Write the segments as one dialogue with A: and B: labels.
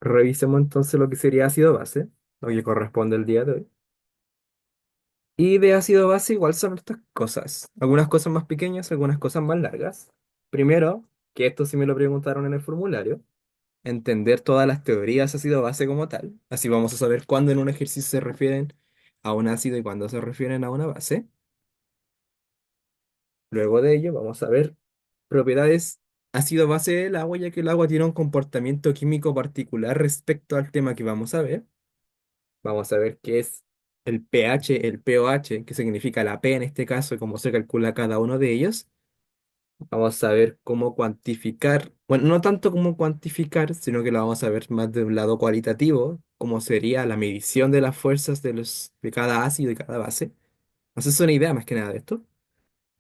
A: Revisemos entonces lo que sería ácido base, lo que corresponde el día de hoy. Y de ácido base igual son estas cosas. Algunas cosas más pequeñas, algunas cosas más largas. Primero, que esto sí me lo preguntaron en el formulario, entender todas las teorías ácido base como tal. Así vamos a saber cuándo en un ejercicio se refieren a un ácido y cuándo se refieren a una base. Luego de ello vamos a ver propiedades ácido base del agua, ya que el agua tiene un comportamiento químico particular respecto al tema que vamos a ver. Vamos a ver qué es el pH, el pOH, que significa la P en este caso, y cómo se calcula cada uno de ellos. Vamos a ver cómo cuantificar, bueno, no tanto cómo cuantificar, sino que lo vamos a ver más de un lado cualitativo, cómo sería la medición de las fuerzas de cada ácido y cada base. Nos hace una idea más que nada de esto.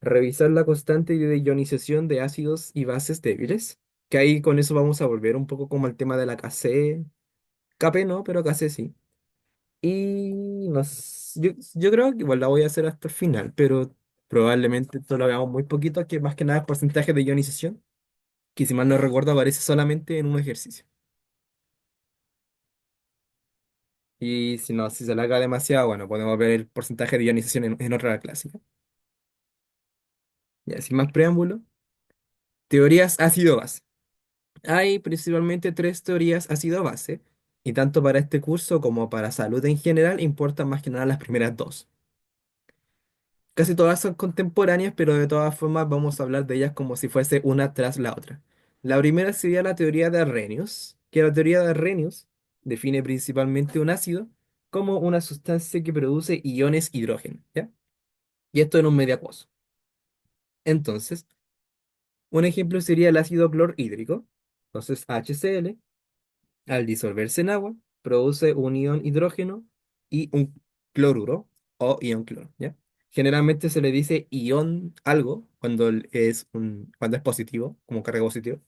A: Revisar la constante de ionización de ácidos y bases débiles, que ahí con eso vamos a volver un poco como al tema de la Kc. Kp no, pero Kc sí. Y yo creo que igual la voy a hacer hasta el final, pero probablemente esto lo veamos muy poquito, que más que nada es porcentaje de ionización, que si mal no recuerdo aparece solamente en un ejercicio. Y si no, si se alarga demasiado, bueno, podemos ver el porcentaje de ionización en otra clase. Ya, sin más preámbulo, teorías ácido-base. Hay principalmente tres teorías ácido-base, y tanto para este curso como para salud en general importan más que nada las primeras dos. Casi todas son contemporáneas, pero de todas formas vamos a hablar de ellas como si fuese una tras la otra. La primera sería la teoría de Arrhenius, que la teoría de Arrhenius define principalmente un ácido como una sustancia que produce iones hidrógeno, ¿ya? Y esto en un medio acuoso. Entonces, un ejemplo sería el ácido clorhídrico. Entonces, HCl, al disolverse en agua, produce un ion hidrógeno y un cloruro o ion cloro, ¿ya? Generalmente se le dice ion algo cuando es positivo, como carga positiva,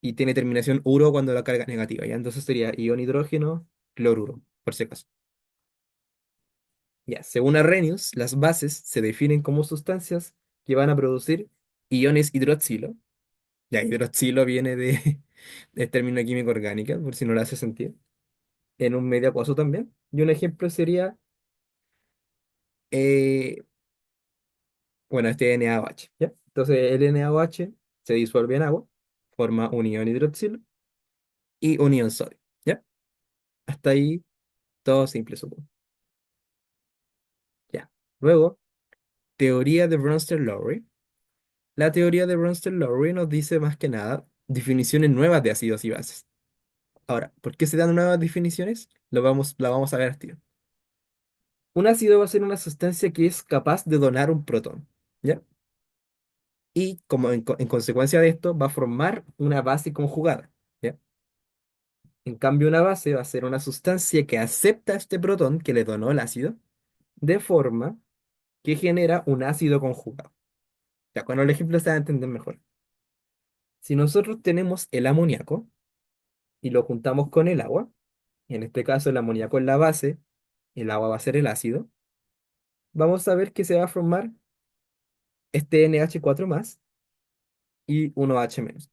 A: y tiene terminación uro cuando la carga es negativa, ¿ya? Entonces sería ion hidrógeno, cloruro, por si acaso. Ya, según Arrhenius, las bases se definen como sustancias que van a producir iones hidroxilo. Ya, hidroxilo viene de término químico orgánica, por si no le hace sentido. En un medio acuoso también. Y un ejemplo sería, eh, bueno, este NaOH, ¿ya? Entonces el NaOH se disuelve en agua, forma un ion hidroxilo y un ion sodio, ¿ya? Hasta ahí todo simple, supongo. Ya. Luego, teoría de Bronsted-Lowry. La teoría de Bronsted-Lowry nos dice más que nada definiciones nuevas de ácidos y bases. Ahora, ¿por qué se dan nuevas definiciones? La vamos a ver al tiro. Un ácido va a ser una sustancia que es capaz de donar un protón, ¿ya? Y como en consecuencia de esto va a formar una base conjugada, ¿ya? En cambio, una base va a ser una sustancia que acepta este protón que le donó el ácido de forma que genera un ácido conjugado. Ya, con el ejemplo se va a entender mejor. Si nosotros tenemos el amoníaco y lo juntamos con el agua, en este caso el amoníaco es la base, el agua va a ser el ácido, vamos a ver que se va a formar este NH4 más y 1H menos.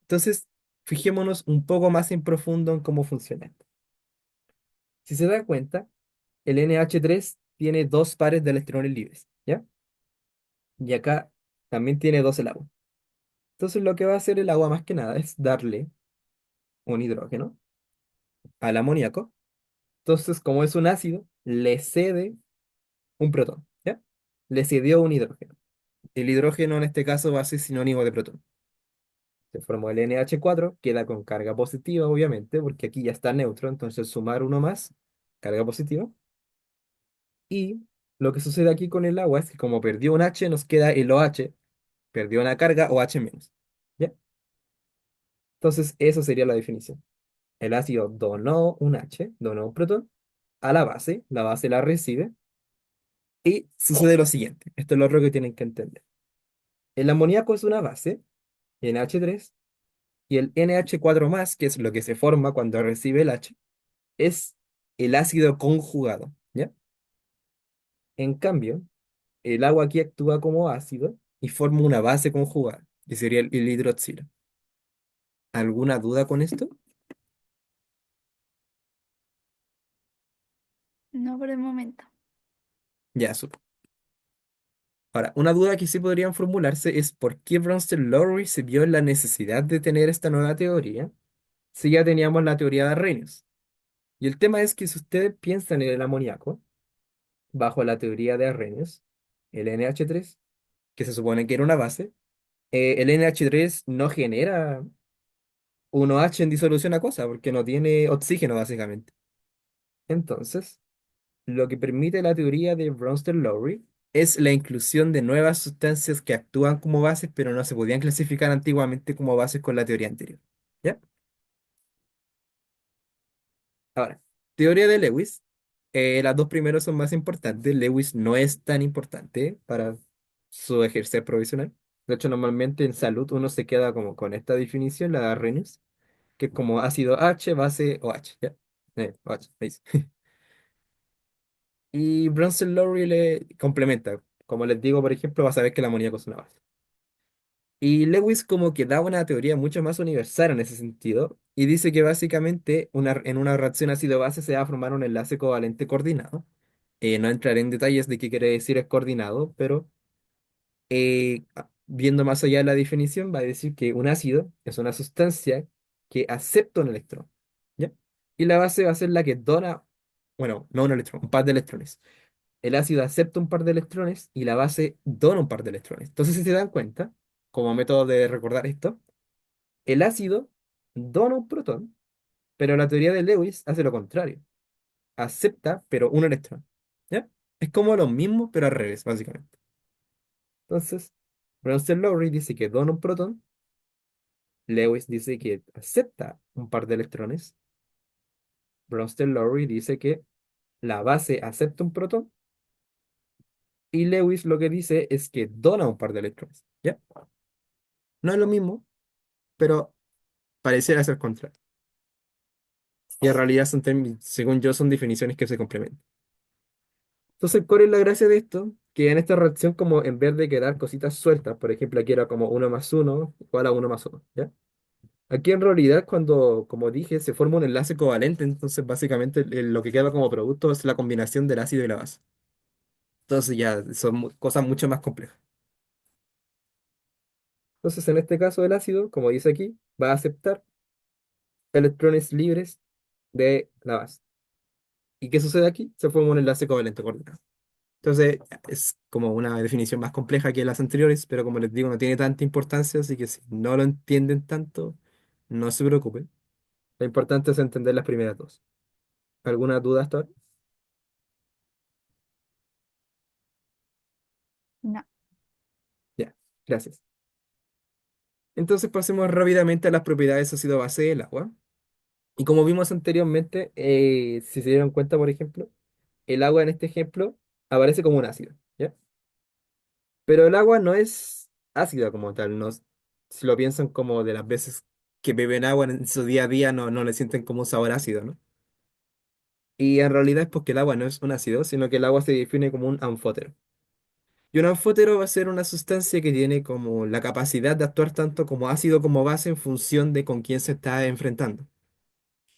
A: Entonces, fijémonos un poco más en profundo en cómo funciona esto. Si se da cuenta, el NH3 tiene dos pares de electrones libres, ¿ya? Y acá también tiene dos el agua. Entonces lo que va a hacer el agua más que nada es darle un hidrógeno al amoníaco. Entonces, como es un ácido, le cede un protón, ¿ya? Le cedió un hidrógeno. El hidrógeno en este caso va a ser sinónimo de protón. Se formó el NH4, queda con carga positiva, obviamente, porque aquí ya está neutro, entonces sumar uno más, carga positiva. Y lo que sucede aquí con el agua es que como perdió un H, nos queda el OH, perdió una carga OH menos. ¿Ya? Entonces, eso sería la definición. El ácido donó un H, donó un protón a la base la recibe, y sucede lo siguiente. Esto es lo otro que tienen que entender. El amoníaco es una base, NH3, y el NH4 más, que es lo que se forma cuando recibe el H, es el ácido conjugado. ¿Ya? En cambio, el agua aquí actúa como ácido y forma una base conjugada, que sería el hidroxilo. ¿Alguna duda con esto?
B: No por el momento.
A: Ya, supo. Ahora, una duda que sí podrían formularse es por qué Bronsted-Lowry se vio en la necesidad de tener esta nueva teoría si ya teníamos la teoría de Arrhenius. Y el tema es que si ustedes piensan en el amoníaco, bajo la teoría de Arrhenius, el NH3, que se supone que era una base, el NH3 no genera un OH en disolución acuosa porque no tiene oxígeno básicamente. Entonces, lo que permite la teoría de Bronsted-Lowry es la inclusión de nuevas sustancias que actúan como bases, pero no se podían clasificar antiguamente como bases con la teoría anterior. ¿Ya? Ahora, teoría de Lewis. Las dos primeras son más importantes. Lewis no es tan importante para su ejercer provisional. De hecho, normalmente en salud uno se queda como con esta definición, la de Arrhenius, que es como ácido H, base OH. ¿Ya? OH, ahí sí. Y Bronsted-Lowry le complementa. Como les digo, por ejemplo, vas a ver que el amoníaco es una base. Y Lewis como que da una teoría mucho más universal en ese sentido y dice que básicamente en una reacción ácido-base se va a formar un enlace covalente coordinado. No entraré en detalles de qué quiere decir es coordinado, pero viendo más allá de la definición va a decir que un ácido es una sustancia que acepta un electrón, ¿ya? Y la base va a ser la que dona, bueno, no un electrón, un par de electrones. El ácido acepta un par de electrones y la base dona un par de electrones. Entonces, si se dan cuenta, como método de recordar esto, el ácido dona un protón, pero la teoría de Lewis hace lo contrario. Acepta, pero un electrón. ¿Ya? Es como lo mismo, pero al revés, básicamente. Entonces, Bronsted-Lowry dice que dona un protón, Lewis dice que acepta un par de electrones, Bronsted-Lowry dice que la base acepta un protón, y Lewis lo que dice es que dona un par de electrones. ¿Ya? No es lo mismo, pero pareciera ser contrario. Y en realidad son, según yo, son definiciones que se complementan. Entonces, ¿cuál es la gracia de esto? Que en esta reacción, como en vez de quedar cositas sueltas, por ejemplo, aquí era como uno más uno igual a uno más uno, ¿ya? Aquí en realidad, cuando, como dije, se forma un enlace covalente, entonces básicamente lo que queda como producto es la combinación del ácido y la base. Entonces ya son cosas mucho más complejas. Entonces, en este caso, el ácido, como dice aquí, va a aceptar electrones libres de la base. ¿Y qué sucede aquí? Se forma un enlace covalente coordinado. Entonces, es como una definición más compleja que las anteriores, pero como les digo, no tiene tanta importancia, así que si no lo entienden tanto, no se preocupen. Lo importante es entender las primeras dos. ¿Alguna duda hasta ahora?
B: No.
A: Ya, gracias. Entonces pasemos rápidamente a las propiedades ácido-base del agua. Y como vimos anteriormente, si se dieron cuenta, por ejemplo, el agua en este ejemplo aparece como un ácido, ¿ya? Pero el agua no es ácida como tal, no, si lo piensan como de las veces que beben agua en su día a día, no le sienten como un sabor ácido, ¿no? Y en realidad es porque el agua no es un ácido, sino que el agua se define como un anfótero. Y un anfótero va a ser una sustancia que tiene como la capacidad de actuar tanto como ácido como base en función de con quién se está enfrentando.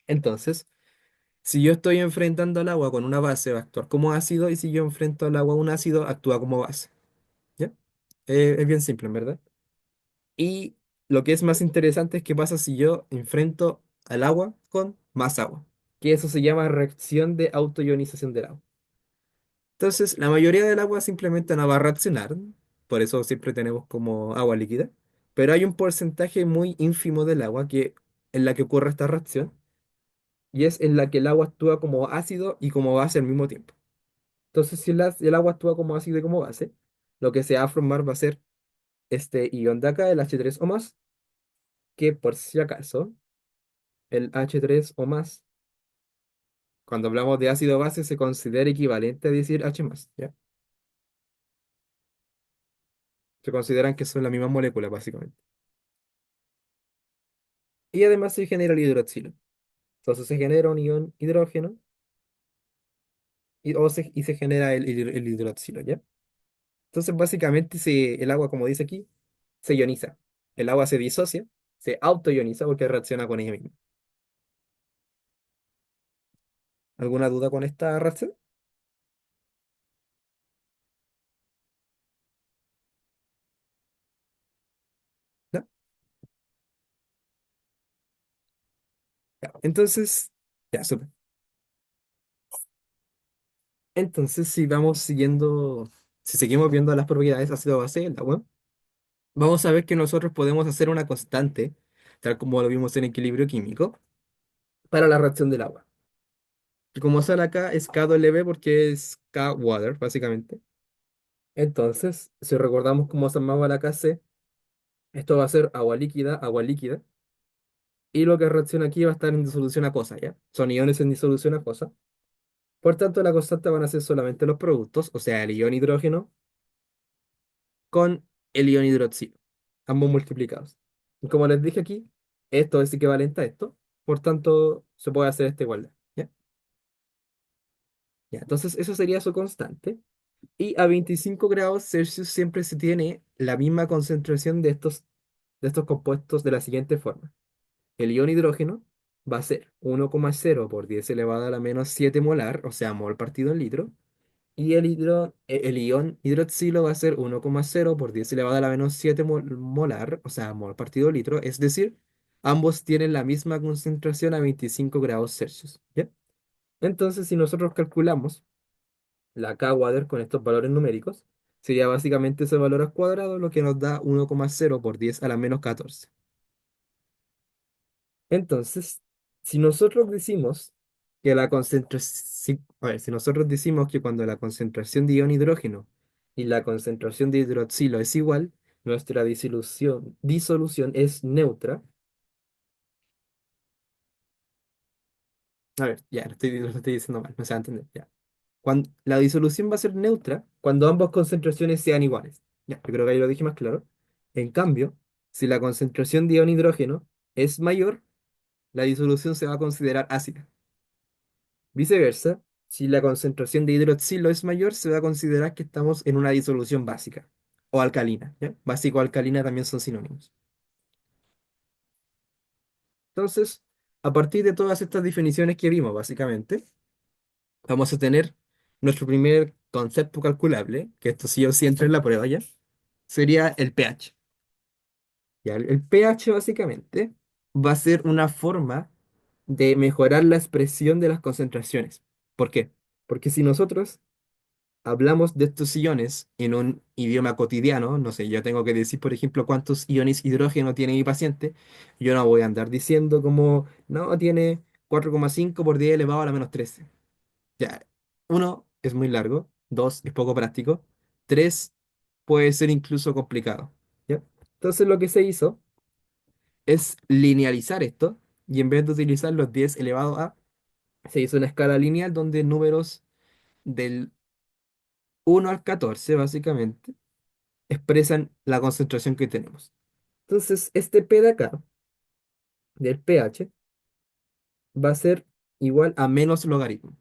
A: Entonces, si yo estoy enfrentando al agua con una base, va a actuar como ácido, y si yo enfrento al agua a un ácido, actúa como base. ¿Ya? Es bien simple, en verdad. Y lo que es más interesante es qué pasa si yo enfrento al agua con más agua, que eso se llama reacción de autoionización del agua. Entonces, la mayoría del agua simplemente no va a reaccionar, por eso siempre tenemos como agua líquida, pero hay un porcentaje muy ínfimo del agua en la que ocurre esta reacción, y es en la que el agua actúa como ácido y como base al mismo tiempo. Entonces, si el agua actúa como ácido y como base, lo que se va a formar va a ser este ion de acá, el H3 o más, que por si acaso, el H3 o más, cuando hablamos de ácido base, se considera equivalente a decir H más, ¿ya? Se consideran que son la misma molécula, básicamente. Y además se genera el hidroxilo. Entonces se genera un ion hidrógeno y se genera el hidroxilo, ¿ya? Entonces, básicamente, el agua, como dice aquí, se ioniza. El agua se disocia, se autoioniza porque reacciona con ella misma. ¿Alguna duda con esta reacción? Entonces, ya, súper. Entonces, si vamos siguiendo, si seguimos viendo las propiedades ácido-base del agua, vamos a ver que nosotros podemos hacer una constante, tal como lo vimos en equilibrio químico, para la reacción del agua. Y como sale acá, es K-W porque es K-Water, básicamente. Entonces, si recordamos cómo se llamaba la KC, esto va a ser agua líquida, y lo que reacciona aquí va a estar en disolución acuosa, ¿ya? Son iones en disolución acuosa. Por tanto, la constante van a ser solamente los productos, o sea, el ion hidrógeno con el ion hidroxilo, ambos multiplicados. Y como les dije aquí, esto es equivalente a esto, por tanto, se puede hacer esta igualdad, ¿ya? Ya, entonces, eso sería su constante. Y a 25 grados Celsius siempre se tiene la misma concentración de estos compuestos de la siguiente forma. El ion hidrógeno va a ser 1,0 por 10 elevado a la menos 7 molar, o sea, mol partido en litro. Y el ion hidroxilo va a ser 1,0 por 10 elevado a la menos 7 molar, o sea, mol partido en litro. Es decir, ambos tienen la misma concentración a 25 grados Celsius. ¿Ya? Entonces, si nosotros calculamos la K-Water con estos valores numéricos, sería básicamente ese valor al cuadrado, lo que nos da 1,0 por 10 a la menos 14. Entonces, si nosotros decimos que la concentración, a ver, si nosotros decimos que cuando la concentración de ion hidrógeno y la concentración de hidroxilo es igual, nuestra disolución es neutra. A ver, ya, lo estoy diciendo mal, no se va a entender. Ya. La disolución va a ser neutra cuando ambas concentraciones sean iguales. Ya, yo creo que ahí lo dije más claro. En cambio, si la concentración de ion hidrógeno es mayor, la disolución se va a considerar ácida. Viceversa, si la concentración de hidroxilo es mayor, se va a considerar que estamos en una disolución básica o alcalina, ¿ya? Básico o alcalina también son sinónimos. Entonces, a partir de todas estas definiciones que vimos, básicamente, vamos a tener nuestro primer concepto calculable, que esto sí o sí entra en la prueba ya, sería el pH. Ya, el pH básicamente va a ser una forma de mejorar la expresión de las concentraciones. ¿Por qué? Porque si nosotros hablamos de estos iones en un idioma cotidiano, no sé, yo tengo que decir, por ejemplo, cuántos iones hidrógeno tiene mi paciente, yo no voy a andar diciendo como, no, tiene 4,5 por 10 elevado a la menos 13. Ya, uno, es muy largo, dos, es poco práctico, tres, puede ser incluso complicado. ¿Ya? Entonces lo que se hizo es linealizar esto, y en vez de utilizar los 10 elevado a, se hizo una escala lineal donde números del 1 al 14 básicamente, expresan la concentración que tenemos. Entonces, este P de acá, del pH, va a ser igual a menos logaritmo.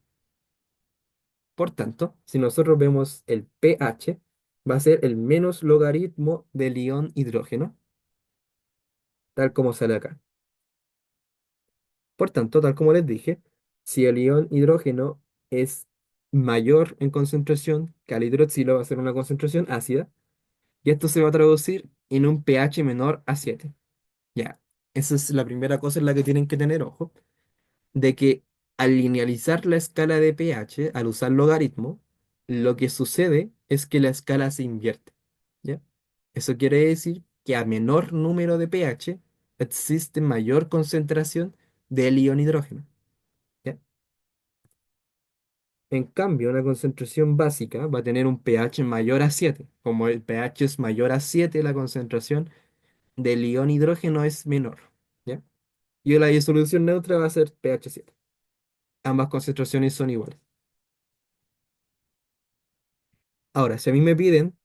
A: Por tanto, si nosotros vemos el pH, va a ser el menos logaritmo del ion hidrógeno, tal como sale acá. Por tanto, tal como les dije, si el ion hidrógeno es mayor en concentración que el hidroxilo, va a ser una concentración ácida, y esto se va a traducir en un pH menor a 7. Ya, esa es la primera cosa en la que tienen que tener ojo, de que al linealizar la escala de pH, al usar logaritmo, lo que sucede es que la escala se invierte. ¿Ya? Eso quiere decir que a menor número de pH existe mayor concentración del ion hidrógeno. ¿Ya? En cambio, una concentración básica va a tener un pH mayor a 7. Como el pH es mayor a 7, la concentración del ion hidrógeno es menor. ¿Ya? Y la disolución neutra va a ser pH 7. Ambas concentraciones son iguales. Ahora, si a mí me piden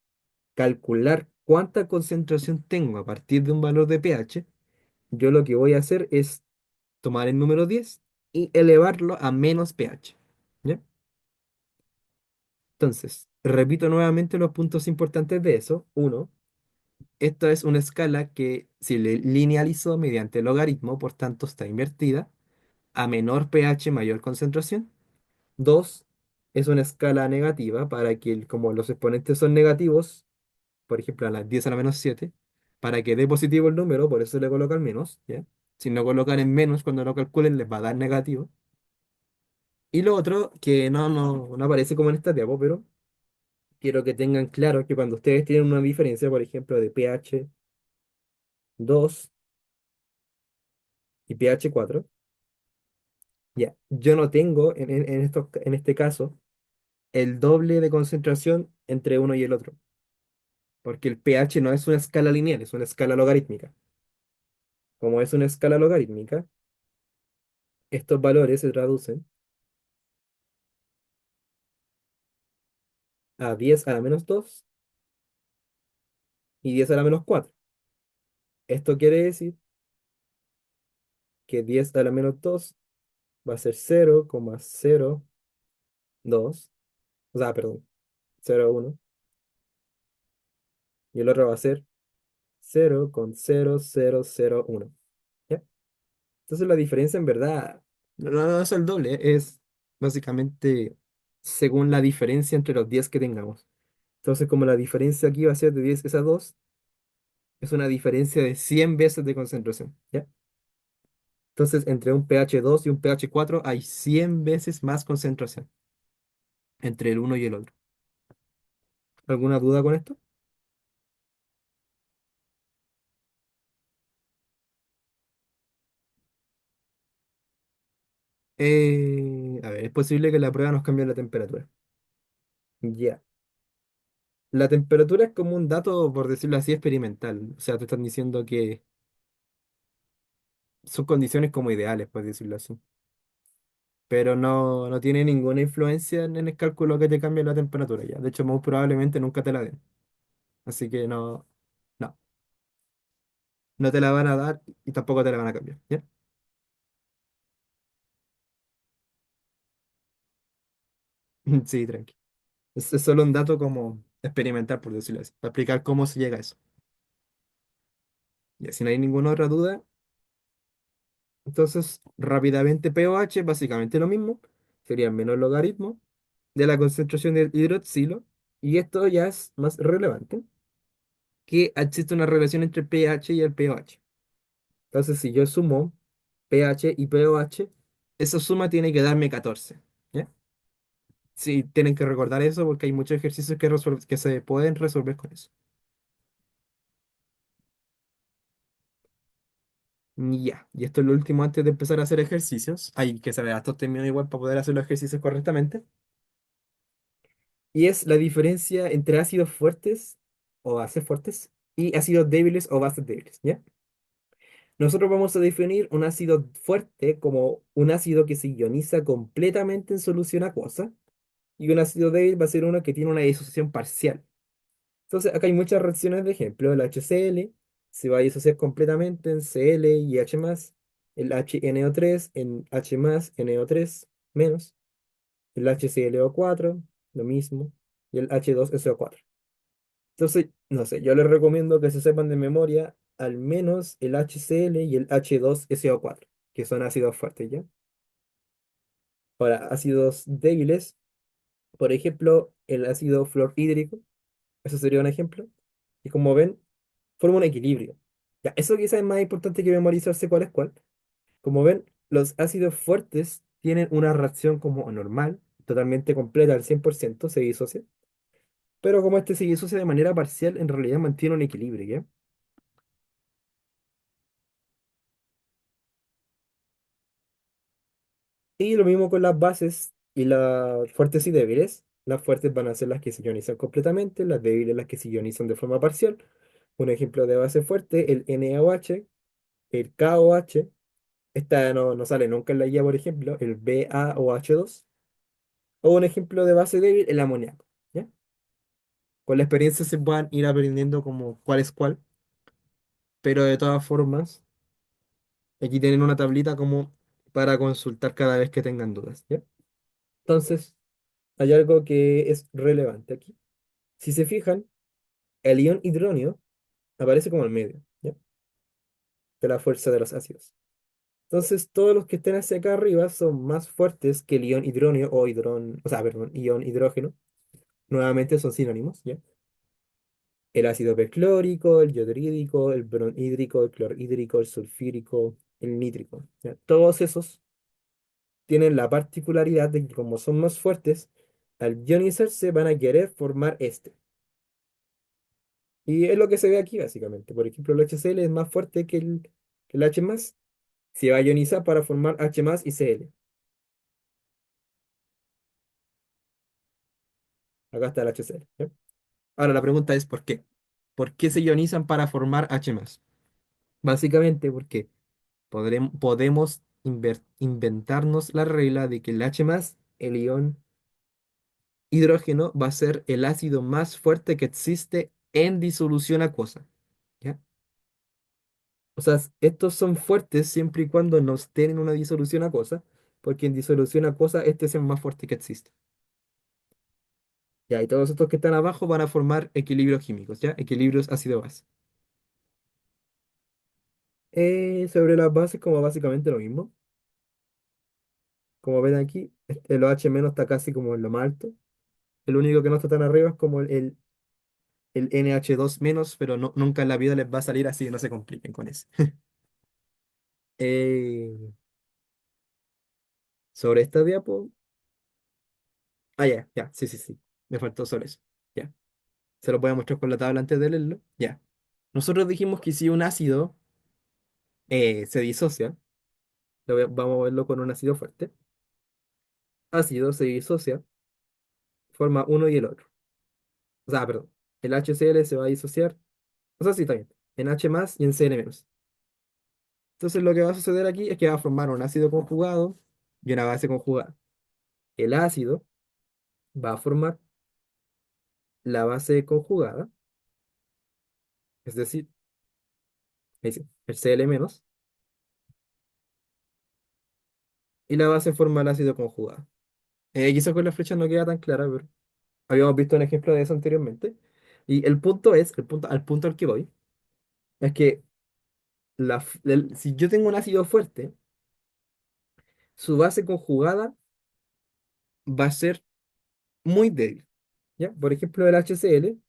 A: calcular cuánta concentración tengo a partir de un valor de pH, yo lo que voy a hacer es tomar el número 10 y elevarlo a menos pH. ¿Ya? Entonces, repito nuevamente los puntos importantes de eso. Uno, esta es una escala que se le linealizó mediante logaritmo, por tanto está invertida. A menor pH, mayor concentración. Dos, es una escala negativa para que, como los exponentes son negativos, por ejemplo, a las 10 a la menos 7 para que dé positivo el número, por eso le colocan menos, ¿ya? Si no colocan en menos cuando lo calculen, les va a dar negativo. Y lo otro, que no aparece como en esta diapo, pero quiero que tengan claro que cuando ustedes tienen una diferencia, por ejemplo, de pH 2 y pH 4, ya, yo no tengo en este caso el doble de concentración entre uno y el otro, porque el pH no es una escala lineal, es una escala logarítmica. Como es una escala logarítmica, estos valores se traducen a 10 a la menos 2 y 10 a la menos 4. Esto quiere decir que 10 a la menos 2 va a ser 0,02, o sea, perdón, 0,1, y el otro va a ser 0,0001. ¿Ya? Entonces la diferencia en verdad no es el doble, es básicamente según la diferencia entre los 10 que tengamos. Entonces como la diferencia aquí va a ser de 10 a 2, es una diferencia de 100 veces de concentración. ¿Ya? Entonces entre un pH 2 y un pH 4 hay 100 veces más concentración entre el uno y el otro. ¿Alguna duda con esto? A ver, es posible que la prueba nos cambie la temperatura. Ya. La temperatura es como un dato, por decirlo así, experimental. O sea, te están diciendo que son condiciones como ideales, por decirlo así. Pero no tiene ninguna influencia en el cálculo que te cambie la temperatura ya. De hecho, muy probablemente nunca te la den. Así que no, no te la van a dar y tampoco te la van a cambiar. ¿Ya? Sí, tranqui. Es solo un dato como experimental, por decirlo así, para explicar cómo se llega a eso. Ya, si no hay ninguna otra duda, entonces rápidamente pOH, básicamente lo mismo, sería menos logaritmo de la concentración del hidroxilo, y esto ya es más relevante, que existe una relación entre pH y el pOH. Entonces, si yo sumo pH y pOH, esa suma tiene que darme 14. ¿Ya? Sí, tienen que recordar eso porque hay muchos ejercicios que se pueden resolver con eso. Y ya, y esto es lo último antes de empezar a hacer ejercicios. Hay que saber estos términos igual para poder hacer los ejercicios correctamente. Y es la diferencia entre ácidos fuertes o bases fuertes y ácidos débiles o bases débiles, ¿ya? Nosotros vamos a definir un ácido fuerte como un ácido que se ioniza completamente en solución acuosa y un ácido débil va a ser uno que tiene una disociación parcial. Entonces, acá hay muchas reacciones de ejemplo. El HCl se va a disociar completamente en Cl y H+, el HNO3 en H+, NO3 menos, el HClO4, lo mismo, y el H2SO4. Entonces, no sé, yo les recomiendo que se sepan de memoria al menos el HCl y el H2SO4, que son ácidos fuertes, ¿ya? Ahora, ácidos débiles, por ejemplo, el ácido fluorhídrico, eso sería un ejemplo. Y como ven, forma un equilibrio. Ya, eso quizás es más importante que memorizarse cuál es cuál. Como ven, los ácidos fuertes tienen una reacción como normal, totalmente completa al 100%, se disocia. Pero como este se disocia de manera parcial, en realidad mantiene un equilibrio, ¿ya? Y lo mismo con las bases y las fuertes y débiles. Las fuertes van a ser las que se ionizan completamente, las débiles las que se ionizan de forma parcial. Un ejemplo de base fuerte, el NaOH, el KOH, esta no sale nunca en la guía, por ejemplo, el BaOH2, o un ejemplo de base débil, el amoníaco. ¿Ya? Con la experiencia se puedan ir aprendiendo como cuál es cuál, pero de todas formas, aquí tienen una tablita como para consultar cada vez que tengan dudas. ¿Ya? Entonces, hay algo que es relevante aquí. Si se fijan, el ion hidronio aparece como el medio, ¿ya? De la fuerza de los ácidos. Entonces, todos los que estén hacia acá arriba son más fuertes que el ion hidronio o o sea, perdón, ion hidrógeno. Nuevamente son sinónimos, ¿ya? El ácido perclórico, el yodrídico, el bronhídrico, el clorhídrico, el sulfírico. el nítrico. ¿Ya? Todos esos tienen la particularidad de que como son más fuertes, al ionizarse van a querer formar este. Y es lo que se ve aquí básicamente. Por ejemplo, el HCl es más fuerte que el H+. Se va a ionizar para formar H más y Cl. Acá está el HCl. ¿Ya? Ahora la pregunta es ¿por qué? ¿Por qué se ionizan para formar H más? Básicamente porque podemos inventarnos la regla de que el H más, el ion hidrógeno, va a ser el ácido más fuerte que existe en disolución acuosa. ¿Ya? O sea, estos son fuertes siempre y cuando no estén en una disolución acuosa, porque en disolución acuosa este es el más fuerte que existe. Ya, y todos estos que están abajo van a formar equilibrios químicos, ¿ya? Equilibrios ácido-base. Sobre las bases, como básicamente lo mismo. Como ven aquí, el OH- está casi como en lo más alto. El único que no está tan arriba es como el NH2-, pero nunca en la vida les va a salir así, no se compliquen con eso. Eh, sobre esta diapo. Ah, ya, ya, sí, sí, sí. Me faltó sobre eso. Ya. Se lo voy a mostrar con la tabla antes de leerlo. Ya. Nosotros dijimos que si un ácido se disocia, vamos a verlo con un ácido fuerte. Ácido se disocia, forma uno y el otro. O sea, perdón. El HCl se va a disociar. O sea, sí, también. En H más y en Cl menos. Entonces lo que va a suceder aquí es que va a formar un ácido conjugado y una base conjugada. El ácido va a formar la base conjugada, es decir, ahí sí, el Cl menos, y la base forma el ácido conjugado. Quizás con la flecha no queda tan clara, pero habíamos visto un ejemplo de eso anteriormente. Y el punto es, al punto al que voy, es que si yo tengo un ácido fuerte, su base conjugada va a ser muy débil. ¿Ya? Por ejemplo, el HCl,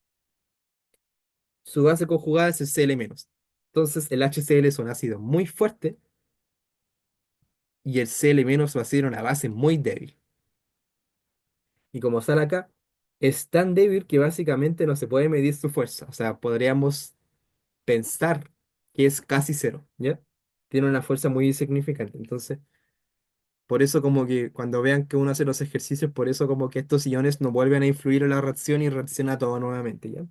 A: su base conjugada es el Cl menos. Entonces, el HCl es un ácido muy fuerte y el Cl menos va a ser una base muy débil. Y como sale acá, es tan débil que básicamente no se puede medir su fuerza. O sea, podríamos pensar que es casi cero, ¿ya? Tiene una fuerza muy insignificante. Entonces, por eso como que cuando vean que uno hace los ejercicios, por eso como que estos iones no vuelven a influir en la reacción y reacciona todo nuevamente, ¿ya?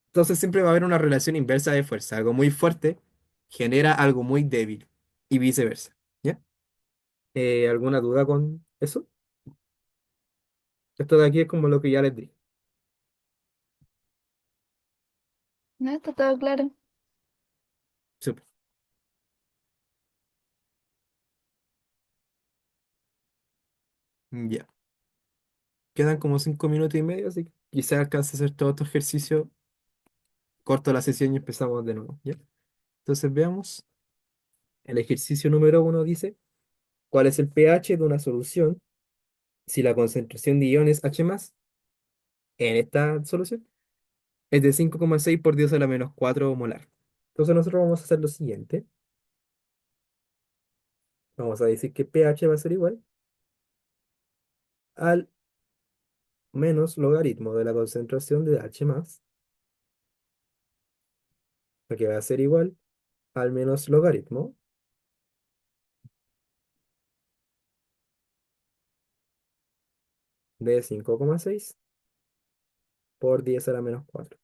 A: Entonces siempre va a haber una relación inversa de fuerza. Algo muy fuerte genera algo muy débil y viceversa, ¿ya? ¿Alguna duda con eso? Esto de aquí es como lo que ya les dije.
B: No, está todo claro.
A: Súper. Ya. Quedan como 5 minutos y medio, así que quizás alcance a hacer todo este ejercicio. Corto la sesión y empezamos de nuevo, ¿ya? Entonces veamos. El ejercicio número uno dice, ¿cuál es el pH de una solución si la concentración de iones H+, en esta solución es de 5,6 por 10 a la menos 4 molar? Entonces nosotros vamos a hacer lo siguiente. Vamos a decir que pH va a ser igual al menos logaritmo de la concentración de H+, que va a ser igual al menos logaritmo de 5,6 por 10 a la menos 4,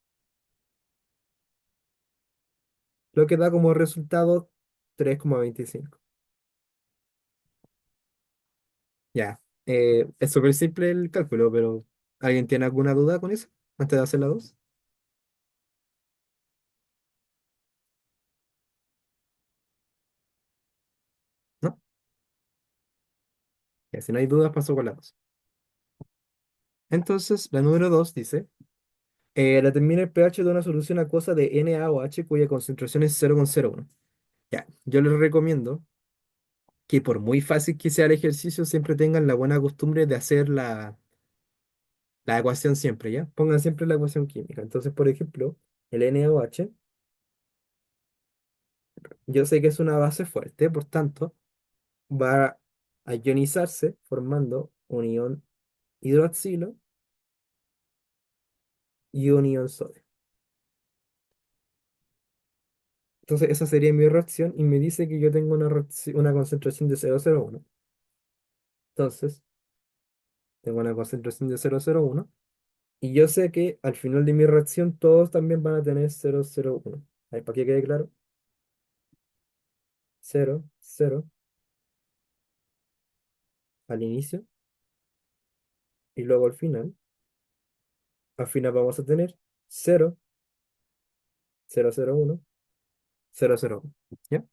A: lo que da como resultado 3,25. Ya, es súper simple el cálculo, pero ¿alguien tiene alguna duda con eso antes de hacer la 2? ¿No? Ya, si no hay dudas, paso con la 2. Entonces, la número 2 dice, determina el pH de una solución acuosa de NaOH cuya concentración es 0,01. Ya, yo les recomiendo que por muy fácil que sea el ejercicio, siempre tengan la buena costumbre de hacer la ecuación siempre, ¿ya? Pongan siempre la ecuación química. Entonces, por ejemplo, el NaOH Yo sé que es una base fuerte, por tanto, va a ionizarse formando un ion hidroxilo y un ion sodio. Entonces, esa sería mi reacción y me dice que yo tengo una concentración de 0,01. Entonces, tengo una concentración de 0,01 y yo sé que al final de mi reacción todos también van a tener 0,01. Ahí, para que quede claro, 0, 0 al inicio y luego al final vamos a tener 0, 0,01, 0,01. ¿Ya?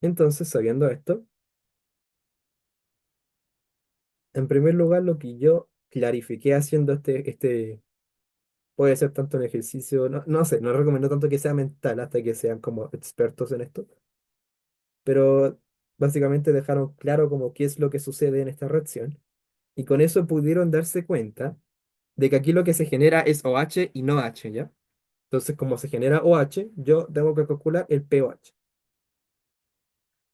A: Entonces, sabiendo esto, en primer lugar, lo que yo clarifiqué haciendo puede ser tanto un ejercicio, no, no sé, no recomiendo tanto que sea mental hasta que sean como expertos en esto, pero básicamente dejaron claro como qué es lo que sucede en esta reacción y con eso pudieron darse cuenta de que aquí lo que se genera es OH y no H, ¿ya? Entonces, como se genera OH, yo tengo que calcular el pOH.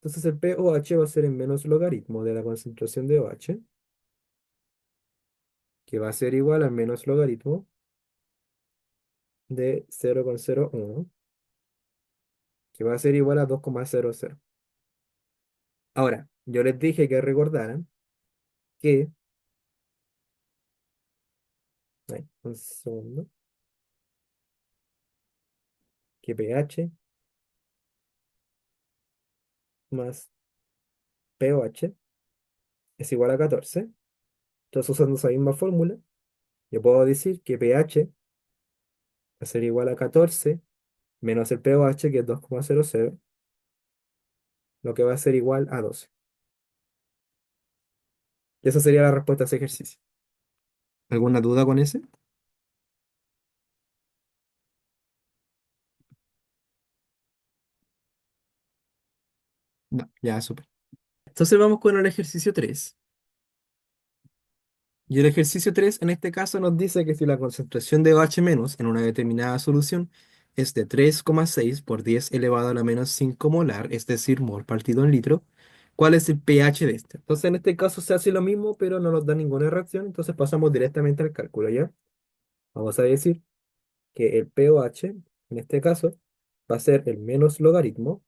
A: Entonces, el pOH va a ser el menos logaritmo de la concentración de OH, que va a ser igual al menos logaritmo de 0,01, que va a ser igual a 2,00. Ahora, yo les dije que recordaran que, ay, un segundo, que pH más pOH es igual a 14. Entonces, usando esa misma fórmula, yo puedo decir que pH va a ser igual a 14 menos el pOH, que es 2,00, lo que va a ser igual a 12. Y esa sería la respuesta a ese ejercicio. ¿Alguna duda con ese? No, ya, súper. Entonces vamos con el ejercicio 3. Y el ejercicio 3 en este caso nos dice que si la concentración de OH- en una determinada solución es de 3,6 por 10 elevado a la menos 5 molar, es decir, mol partido en litro, ¿cuál es el pH de este? Entonces en este caso se hace lo mismo, pero no nos da ninguna reacción, entonces pasamos directamente al cálculo, ¿ya? Vamos a decir que el pOH, en este caso, va a ser el menos logaritmo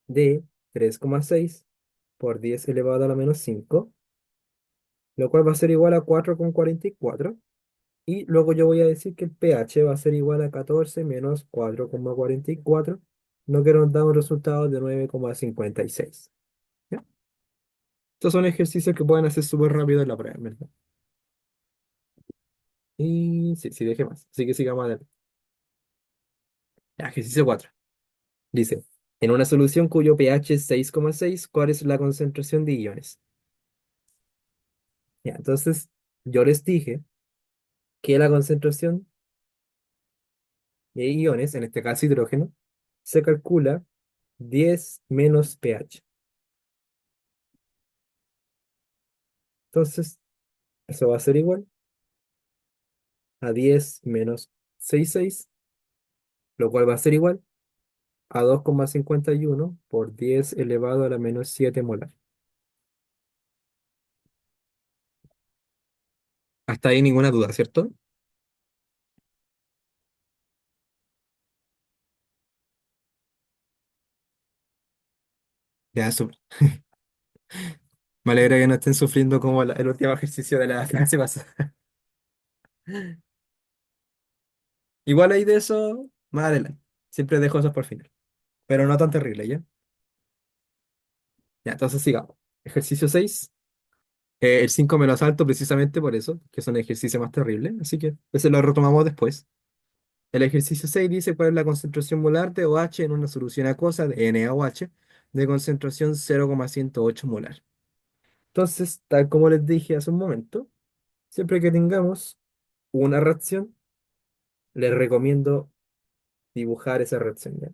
A: de 3,6 por 10 elevado a la menos 5, lo cual va a ser igual a 4,44. Y luego yo voy a decir que el pH va a ser igual a 14 menos 4,44, lo que nos da un resultado de 9,56. ¿Ya? Estos son ejercicios que pueden hacer súper rápido en la prueba, ¿verdad? Y sí, sí, deje más. Así que sigamos adelante. Ya, ejercicio 4. Dice, en una solución cuyo pH es 6,6, ¿cuál es la concentración de iones? Ya, entonces, yo les dije que la concentración de iones, en este caso hidrógeno, se calcula 10 menos pH. Entonces, eso va a ser igual a 10 menos 66, lo cual va a ser igual a 2,51 por 10 elevado a la menos 7 molar. Hasta ahí ninguna duda, ¿cierto? Ya, súper. Me alegra que no estén sufriendo como el último ejercicio de la clase pasada. Igual hay de eso más adelante. Siempre dejo eso por final. Pero no tan terrible, ¿ya? Ya, entonces sigamos. Ejercicio 6. El 5 me lo salto precisamente por eso, que es un ejercicio más terrible. Así que ese lo retomamos después. El ejercicio 6 dice cuál es la concentración molar de OH en una solución acuosa de NaOH de concentración 0,108 molar. Entonces, tal como les dije hace un momento, siempre que tengamos una reacción, les recomiendo dibujar esa reacción, ¿ya?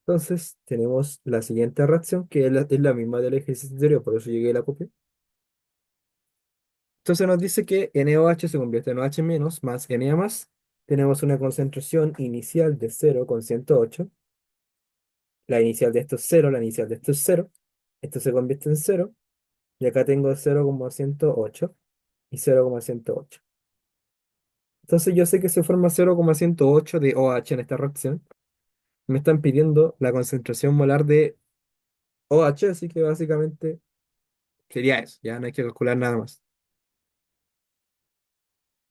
A: Entonces, tenemos la siguiente reacción, que es la misma del ejercicio anterior, por eso llegué a la copia. Entonces nos dice que NaOH se convierte en OH menos más Na más. Tenemos una concentración inicial de 0,108. La inicial de esto es 0, la inicial de esto es 0. Esto se convierte en 0. Y acá tengo 0,108 y 0,108. Entonces yo sé que se forma 0,108 de OH en esta reacción. Me están pidiendo la concentración molar de OH, así que básicamente sería eso. Ya no hay que calcular nada más.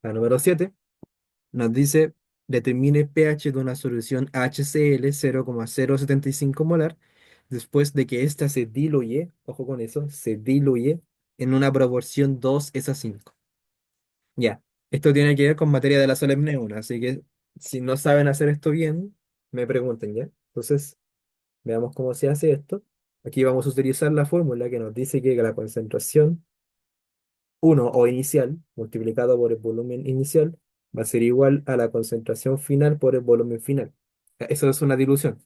A: La número 7 nos dice, determine pH de una solución HCl 0,075 molar después de que ésta se diluye, ojo con eso, se diluye en una proporción 2:5. Ya, esto tiene que ver con materia de la solemne 1, así que si no saben hacer esto bien, me pregunten, ¿ya? Entonces, veamos cómo se hace esto. Aquí vamos a utilizar la fórmula que nos dice que la concentración uno o inicial multiplicado por el volumen inicial va a ser igual a la concentración final por el volumen final. Eso es una dilución.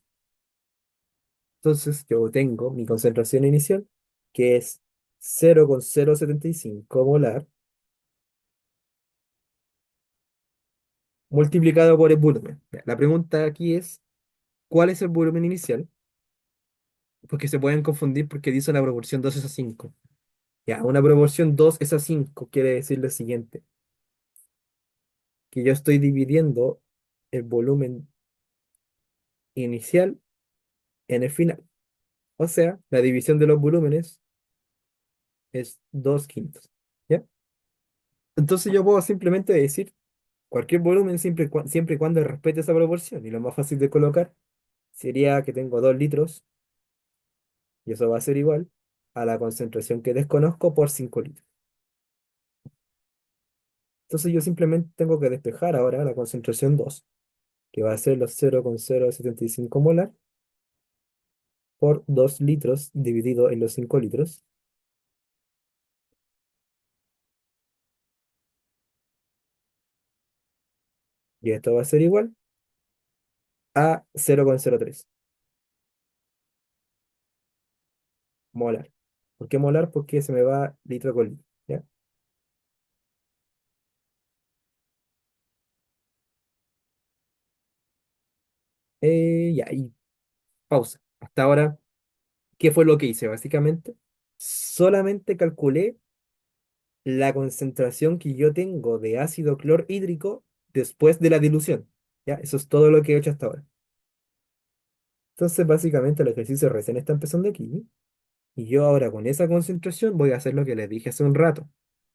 A: Entonces yo tengo mi concentración inicial, que es 0,075 molar, multiplicado por el volumen. Ya, la pregunta aquí es, ¿cuál es el volumen inicial? Porque se pueden confundir porque dice una proporción 2:5. Ya, una proporción 2:5 quiere decir lo siguiente, que yo estoy dividiendo el volumen inicial en el final. O sea, la división de los volúmenes es 2/5. ¿Ya? Entonces yo puedo simplemente decir cualquier volumen siempre y cuando respete esa proporción. Y lo más fácil de colocar sería que tengo 2 litros y eso va a ser igual a la concentración que desconozco por 5 litros. Entonces yo simplemente tengo que despejar ahora la concentración 2, que va a ser los 0,075 molar por 2 litros dividido en los 5 litros. Y esto va a ser igual a 0,03 molar. ¿Por qué molar? Porque se me va litro con litro. ¿Ya? Ya, y pausa. Hasta ahora, ¿qué fue lo que hice? Básicamente, solamente calculé la concentración que yo tengo de ácido clorhídrico después de la dilución. ¿Ya? Eso es todo lo que he hecho hasta ahora. Entonces, básicamente, el ejercicio recién está empezando aquí. Y yo ahora con esa concentración voy a hacer lo que les dije hace un rato.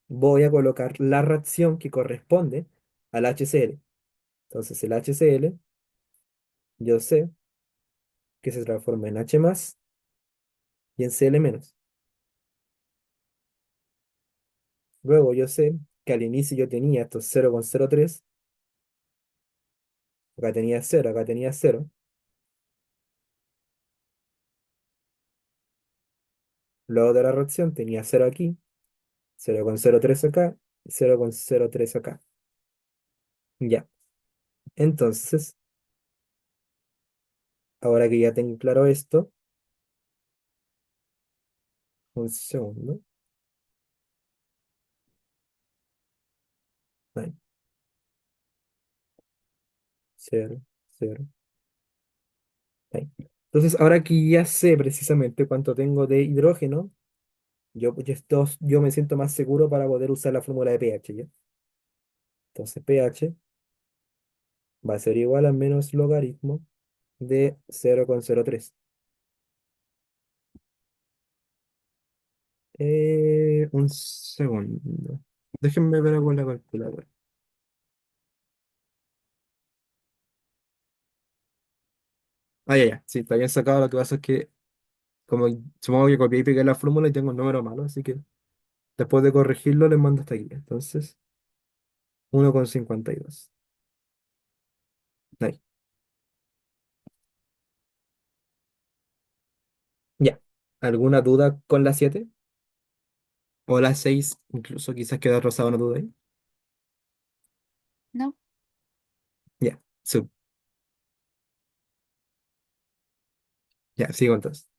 A: Voy a colocar la reacción que corresponde al HCl. Entonces, el HCl, yo sé que se transforma en H más y en Cl menos. Luego yo sé que al inicio yo tenía estos 0,03, acá tenía 0, acá tenía 0. Luego de la reacción tenía 0 aquí, 0,03 acá y 0,03 acá. Ya. Entonces, ahora que ya tengo claro esto, un segundo. Ahí, 0, 0. Ahí. Entonces, ahora que ya sé precisamente cuánto tengo de hidrógeno, yo me siento más seguro para poder usar la fórmula de pH, ¿ya? Entonces, pH va a ser igual a menos logaritmo de 0,03. Un segundo. Déjenme ver con la calculadora. Ah, ya, ya. Sí, está bien sacado. Lo que pasa es que, como supongo que copié y pegué la fórmula y tengo un número malo, así que después de corregirlo les mando hasta aquí. Entonces, 1,52. Ahí. Ya. ¿Alguna duda con la 7? O la 6, incluso quizás queda rozada una duda ahí.
B: No,
A: Ya, ya, sigo entonces.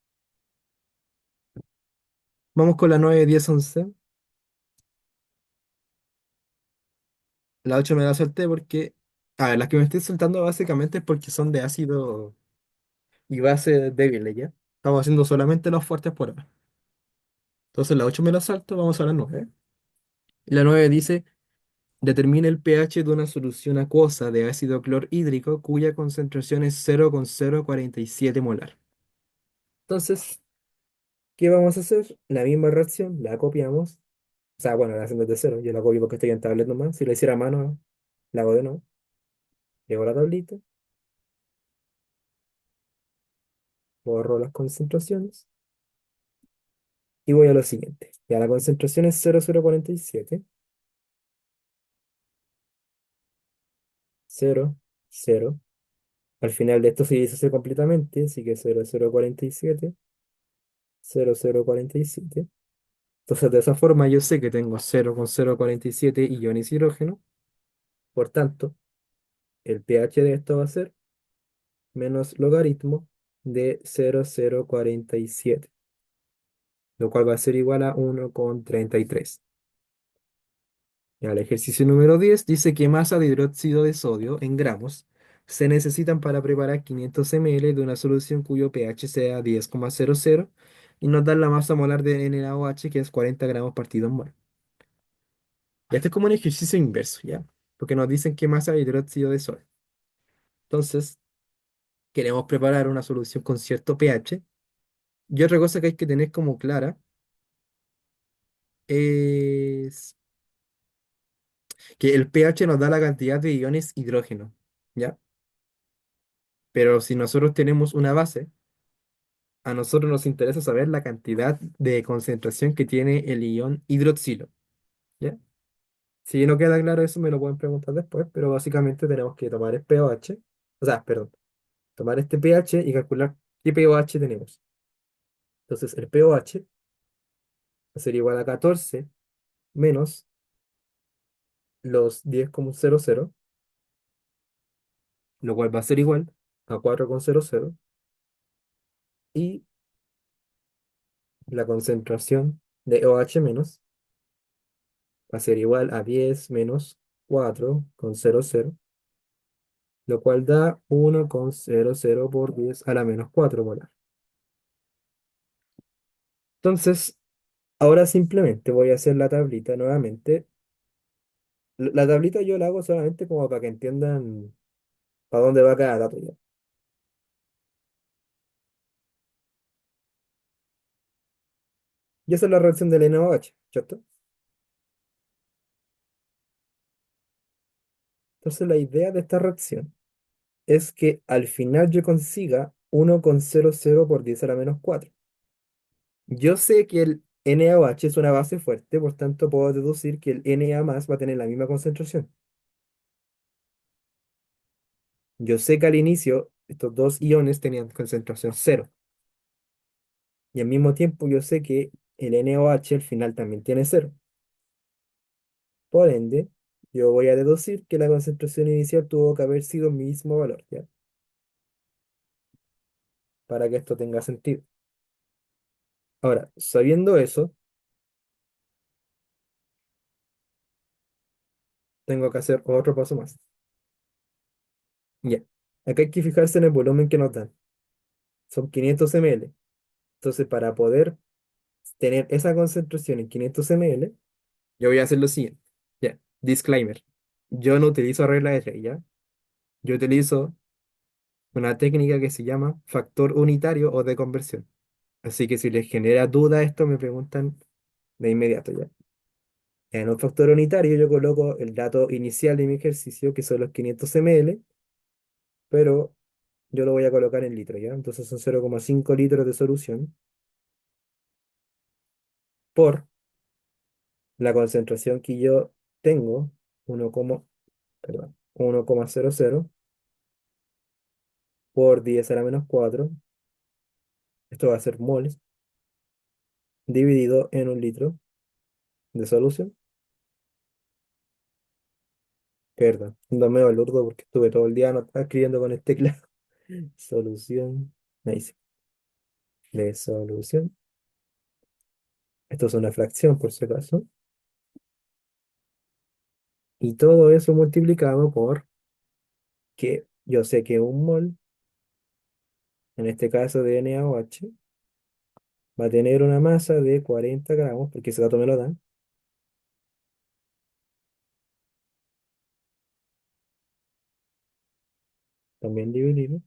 A: Vamos con la 9, 10, 11. La 8 me la salté porque, a ver, las que me estoy saltando básicamente es porque son de ácido y base débiles, ¿ya? Estamos haciendo solamente los fuertes por ahora. Entonces la 8 me la salto, vamos a la 9. Y la 9 dice, determina el pH de una solución acuosa de ácido clorhídrico cuya concentración es 0,047 molar. Entonces, ¿qué vamos a hacer? La misma reacción, la copiamos. O sea, bueno, la hacemos de cero. Yo la copio porque estoy en tablet nomás. Si lo hiciera a mano, la hago de nuevo. Llego a la tablita, borro las concentraciones y voy a lo siguiente. Ya la concentración es 0,047, 0, 0. Al final de esto se deshace completamente, así que 0,047, 0,047. Entonces, de esa forma yo sé que tengo 0,047 iones hidrógeno. Por tanto, el pH de esto va a ser menos logaritmo de 0,047, lo cual va a ser igual a 1,33. Ya, el ejercicio número 10 dice que masa de hidróxido de sodio en gramos se necesitan para preparar 500 ml de una solución cuyo pH sea 10,00 y nos dan la masa molar de NaOH, que es 40 gramos partido en mol. Y este es como un ejercicio inverso, ¿ya? Porque nos dicen que masa de hidróxido de sodio. Entonces, queremos preparar una solución con cierto pH. Y otra cosa que hay que tener como clara es que el pH nos da la cantidad de iones hidrógeno, ¿ya? Pero si nosotros tenemos una base, a nosotros nos interesa saber la cantidad de concentración que tiene el ion hidroxilo, ¿ya? Si no queda claro eso, me lo pueden preguntar después, pero básicamente tenemos que tomar el pH, o sea, perdón, tomar este pH y calcular qué pOH tenemos. Entonces, el pOH va a ser igual a 14 menos los 10,00, lo cual va a ser igual a 4,00 y la concentración de OH menos va a ser igual a 10 menos 4,00, lo cual da 1,00 por 10 a la menos 4 molar. Entonces, ahora simplemente voy a hacer la tablita nuevamente. La tablita yo la hago solamente como para que entiendan para dónde va cada dato ya. Y esa es la reacción del NaOH, ¿cierto? Entonces, la idea de esta reacción es que al final yo consiga 1,00 por 10 a la menos 4. Yo sé que el NaOH es una base fuerte, por tanto puedo deducir que el Na más va a tener la misma concentración. Yo sé que al inicio estos dos iones tenían concentración cero, y al mismo tiempo yo sé que el NaOH al final también tiene cero. Por ende, yo voy a deducir que la concentración inicial tuvo que haber sido el mismo valor, ¿ya? Para que esto tenga sentido. Ahora, sabiendo eso, tengo que hacer otro paso más. Ya. Acá hay que fijarse en el volumen que nos dan. Son 500 ml. Entonces, para poder tener esa concentración en 500 ml, yo voy a hacer lo siguiente. Ya. Disclaimer. Yo no utilizo regla de tres, ¿ya? Yo utilizo una técnica que se llama factor unitario o de conversión. Así que si les genera duda esto, me preguntan de inmediato, ¿ya? En un factor unitario yo coloco el dato inicial de mi ejercicio, que son los 500 ml, pero yo lo voy a colocar en litros, ¿ya? Entonces son 0,5 litros de solución por la concentración que yo tengo, 1, perdón, 1,00 por 10 a la menos 4. Esto va a ser moles, dividido en un litro de solución. Perdón, no me balurdo porque estuve todo el día escribiendo con el teclado. Solución, me dice, de solución. Esto es una fracción, por si acaso. Y todo eso multiplicado por que yo sé que un mol, en este caso de NaOH, va a tener una masa de 40 gramos, porque ese dato me lo dan, también dividido,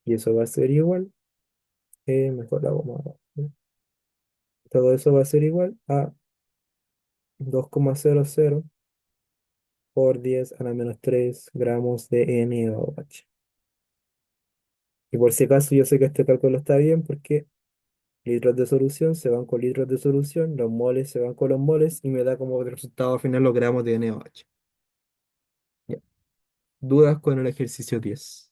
A: y eso va a ser igual, mejor la vamos a dar, ¿no? Todo eso va a ser igual a 2,00 por 10 a la menos 3 gramos de NaOH. Y por si acaso yo sé que este cálculo está bien porque litros de solución se van con litros de solución, los moles se van con los moles y me da como resultado final los gramos de NaOH. Ya. ¿Dudas con el ejercicio 10?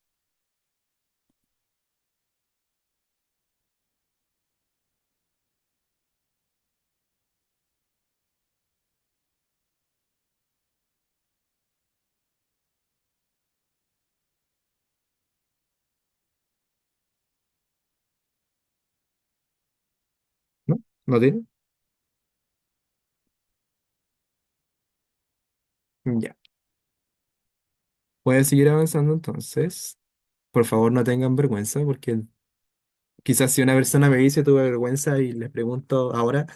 A: ¿No? ¿No tiene? Ya. Puedes seguir avanzando entonces. Por favor, no tengan vergüenza porque quizás si una persona me dice tuve vergüenza y les pregunto ahora,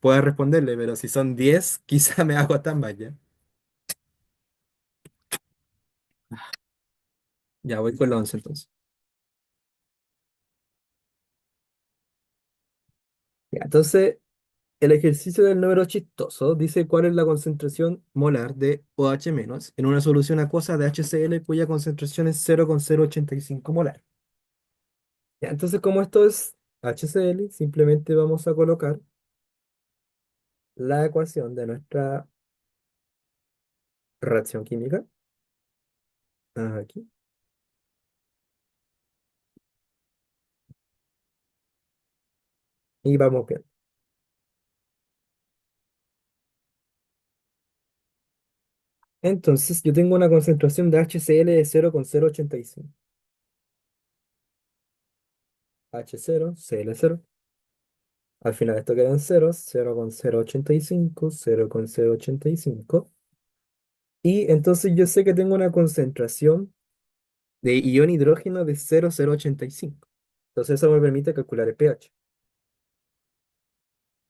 A: pueda responderle, pero si son 10 quizás me hago tan vaya. Ya voy con la 11 entonces. Ya, entonces, el ejercicio del número chistoso dice cuál es la concentración molar de OH- en una solución acuosa de HCl cuya concentración es 0,085 molar. Ya, entonces, como esto es HCl, simplemente vamos a colocar la ecuación de nuestra reacción química aquí y vamos bien. Entonces, yo tengo una concentración de HCl de 0,085. H0, Cl0. Al final esto quedan ceros, 0,085, 0,085. Y entonces yo sé que tengo una concentración de ion hidrógeno de 0,085. Entonces eso me permite calcular el pH.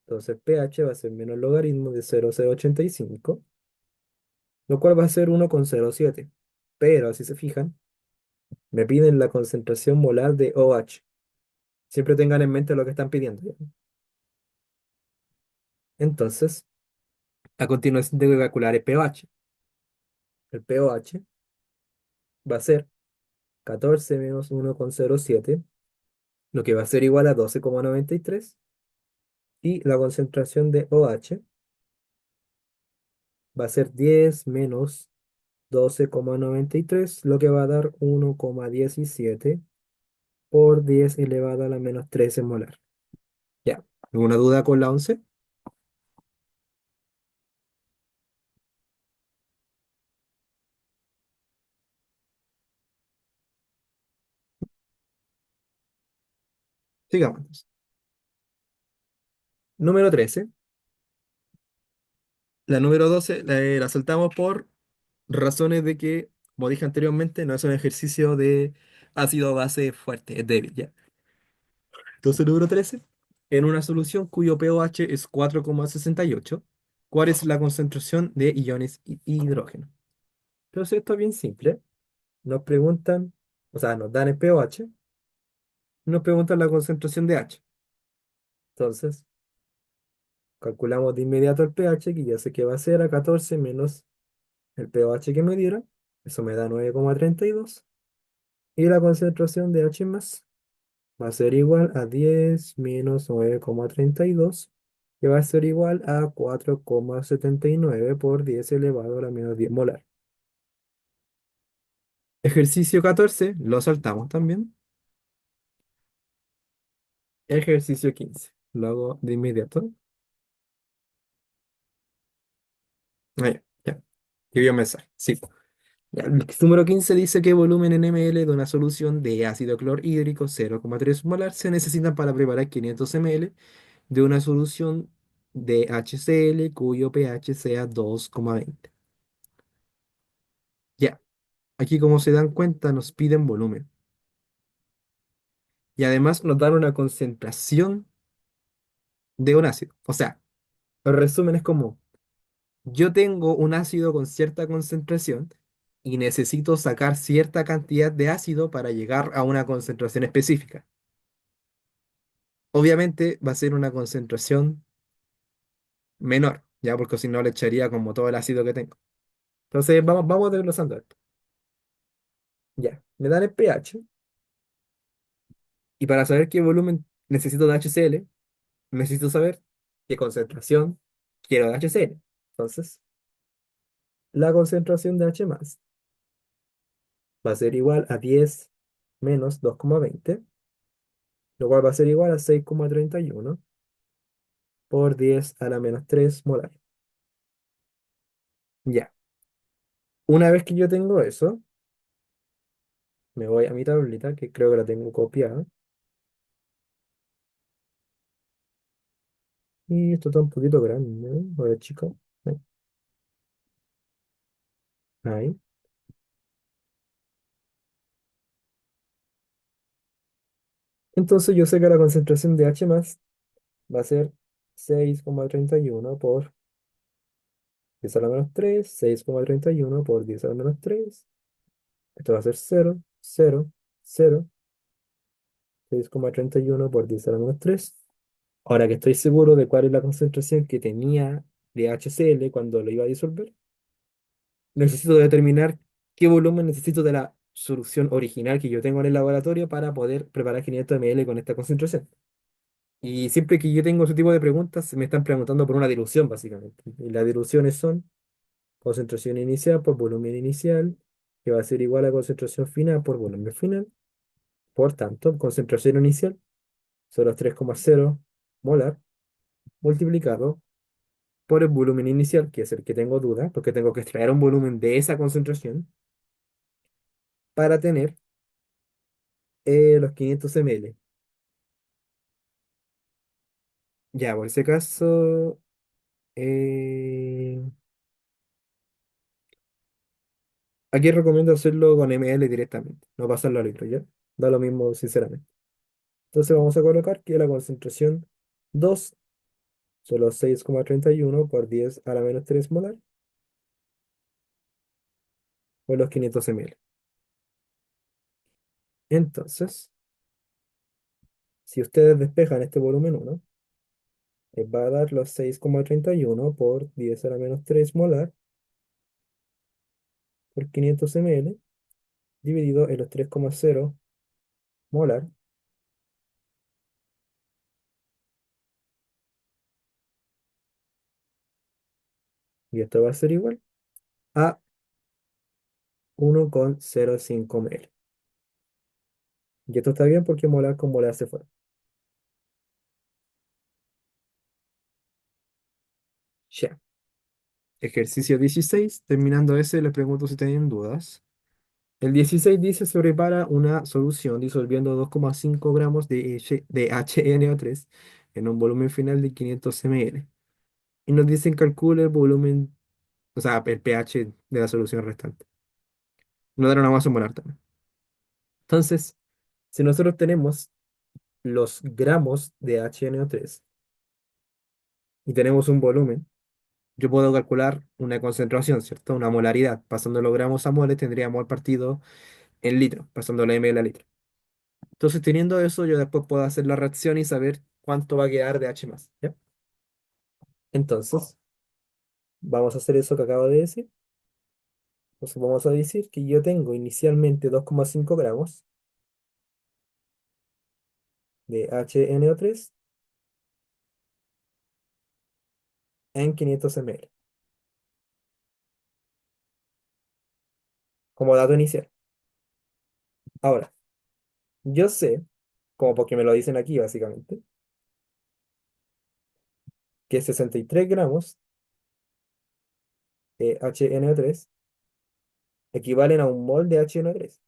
A: Entonces pH va a ser menos logaritmo de 0,085, lo cual va a ser 1,07. Pero si se fijan, me piden la concentración molar de OH. Siempre tengan en mente lo que están pidiendo, ¿ya? Entonces, a continuación tengo que calcular el pH. El pOH va a ser 14 menos 1,07, lo que va a ser igual a 12,93. Y la concentración de OH va a ser 10 menos 12,93, lo que va a dar 1,17 por 10 elevado a la menos 13 molar. Ya. ¿Alguna duda con la 11? Sigamos entonces. Número 13. La número 12 la saltamos por razones de que, como dije anteriormente, no es un ejercicio de ácido base fuerte, es débil, ¿ya? Entonces, número 13. En una solución cuyo pH es 4,68, ¿cuál es la concentración de iones hidrógeno? Entonces, esto es bien simple. Nos preguntan, o sea, nos dan el pOH, nos preguntan la concentración de H. Entonces, calculamos de inmediato el pH, que ya sé que va a ser a 14 menos el pOH que me dieron. Eso me da 9,32. Y la concentración de H más va a ser igual a 10 menos 9,32, que va a ser igual a 4,79 por 10 elevado a la menos 10 molar. Ejercicio 14 lo saltamos también. Ejercicio 15 lo hago de inmediato. Ah, ya, ya. Y voy a empezar. Sí. Ya, el número 15 dice que volumen en ml de una solución de ácido clorhídrico 0,3 molar se necesitan para preparar 500 ml de una solución de HCl cuyo pH sea 2,20. Ya, aquí como se dan cuenta nos piden volumen y además nos dan una concentración de un ácido. O sea, el resumen es como yo tengo un ácido con cierta concentración y necesito sacar cierta cantidad de ácido para llegar a una concentración específica. Obviamente va a ser una concentración menor, ya porque si no le echaría como todo el ácido que tengo. Entonces vamos desglosando esto. Ya, me dan el pH y para saber qué volumen necesito de HCl, necesito saber qué concentración quiero de HCl. Entonces, la concentración de H más va a ser igual a 10 menos 2,20, lo cual va a ser igual a 6,31 por 10 a la menos 3 molar. Ya, una vez que yo tengo eso, me voy a mi tablita, que creo que la tengo copiada. Y esto está un poquito grande, ¿no? A ver, chico. Ahí. Entonces yo sé que la concentración de H más va a ser 6,31 por 10 a la menos 3, 6,31 por 10 a la menos 3. Esto va a ser 0, 0, 0, 6,31 por 10 a la menos 3. Ahora que estoy seguro de cuál es la concentración que tenía de HCl cuando lo iba a disolver, necesito determinar qué volumen necesito de la solución original que yo tengo en el laboratorio para poder preparar 500 ml con esta concentración. Y siempre que yo tengo ese tipo de preguntas, me están preguntando por una dilución, básicamente. Y las diluciones son concentración inicial por volumen inicial, que va a ser igual a concentración final por volumen final. Por tanto, concentración inicial son los 3,0 molar multiplicado por el volumen inicial, que es el que tengo duda, porque tengo que extraer un volumen de esa concentración para tener los 500 ml. Ya, por ese caso, eh, aquí recomiendo hacerlo con ml directamente, no pasarlo a litro, ¿ya? Da lo mismo, sinceramente. Entonces vamos a colocar que la concentración 2 son los 6,31 por 10 a la menos 3 molar, o los 500 ml. Entonces, si ustedes despejan este volumen 1, va a dar los 6,31 por 10 a la menos 3 molar por 500 ml, dividido en los 3,0 molar, y esto va a ser igual a 1,05 ml. Y esto está bien porque molar con molar se fuera. Ya. Ejercicio 16. Terminando ese, les pregunto si tienen dudas. El 16 dice se prepara una solución disolviendo 2,5 gramos de HNO3 en un volumen final de 500 ml. Y nos dicen calcule el volumen, o sea, el pH de la solución restante. Nos dan una masa molar también. Entonces, si nosotros tenemos los gramos de HNO3 y tenemos un volumen, yo puedo calcular una concentración, ¿cierto? Una molaridad. Pasando los gramos a moles, tendría mol partido en litro, pasando la ml a litro. Entonces, teniendo eso, yo después puedo hacer la reacción y saber cuánto va a quedar de H más, ¿ya? Entonces, vamos a hacer eso que acabo de decir. Entonces, vamos a decir que yo tengo inicialmente 2,5 gramos de HNO3 en 500 ml, como dato inicial. Ahora, yo sé, como porque me lo dicen aquí básicamente, que 63 gramos de HNO3 equivalen a un mol de HNO3.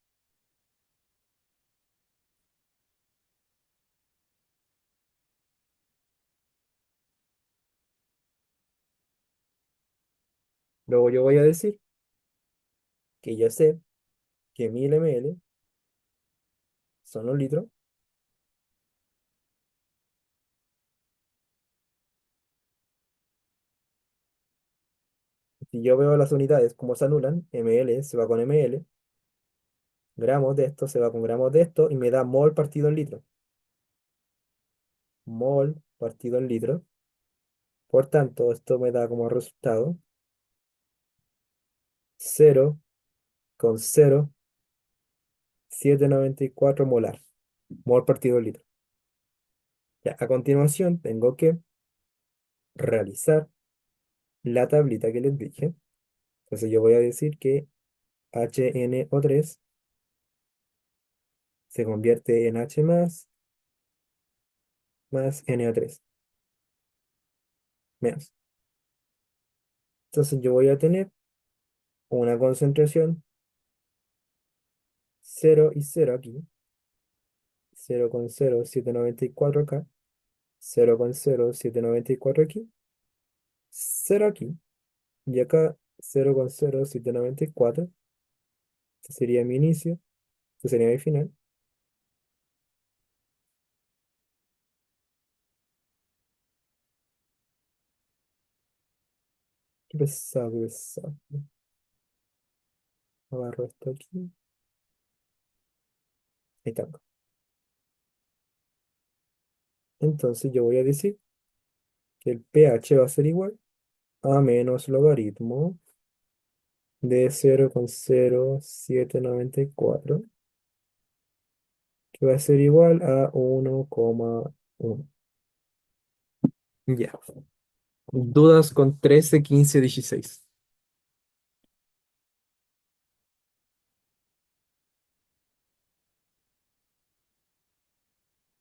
A: Luego yo voy a decir que yo sé que 1000 ml son un litro. Si yo veo las unidades como se anulan, ml se va con ml, gramos de esto se va con gramos de esto y me da mol partido en litro. Mol partido en litro. Por tanto, esto me da como resultado 0,0794 molar. Mol partido en litro. Ya, a continuación tengo que realizar la tablita que les dije. Entonces yo voy a decir que HNO3 se convierte en H más NO3 menos. Entonces yo voy a tener una concentración 0 y 0 aquí, 0,0794 acá, 0,0794 aquí, 0 aquí, y acá 0,0794. Este sería mi inicio, este sería mi final. Qué pesado, qué pesado. Agarro esto aquí. Ahí está. Entonces yo voy a decir que el pH va a ser igual a menos logaritmo de 0,0794, que va a ser igual a 1,1. Ya. Dudas con 13, 15, 16.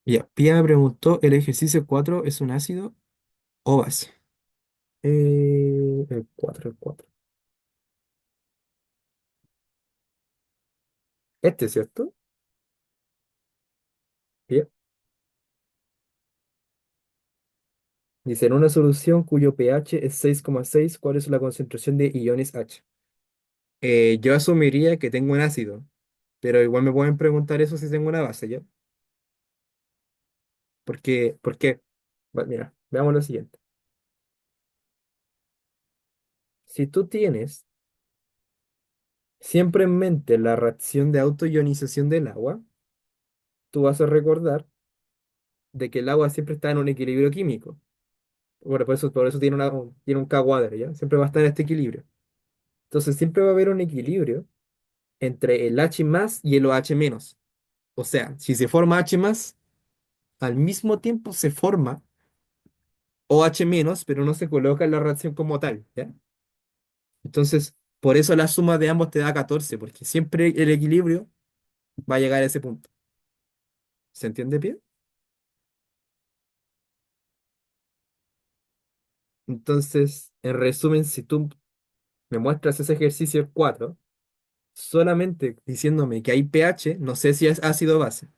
A: Ya. Pia me preguntó, ¿el ejercicio 4 es un ácido o base? El 4, el 4. Este, ¿cierto? Bien. Dice, en una solución cuyo pH es 6,6, ¿cuál es la concentración de iones H? Yo asumiría que tengo un ácido, pero igual me pueden preguntar eso si tengo una base, ¿ya? Porque, mira, veamos lo siguiente. Si tú tienes siempre en mente la reacción de autoionización del agua, tú vas a recordar de que el agua siempre está en un equilibrio químico. Bueno, por eso tiene, tiene un K-Water, ¿ya? Siempre va a estar en este equilibrio. Entonces siempre va a haber un equilibrio entre el H más y el OH menos. O sea, si se forma H más, al mismo tiempo se forma OH menos, pero no se coloca en la reacción como tal, ¿ya? Entonces, por eso la suma de ambos te da 14, porque siempre el equilibrio va a llegar a ese punto. ¿Se entiende bien? Entonces, en resumen, si tú me muestras ese ejercicio 4 solamente diciéndome que hay pH, no sé si es ácido o base,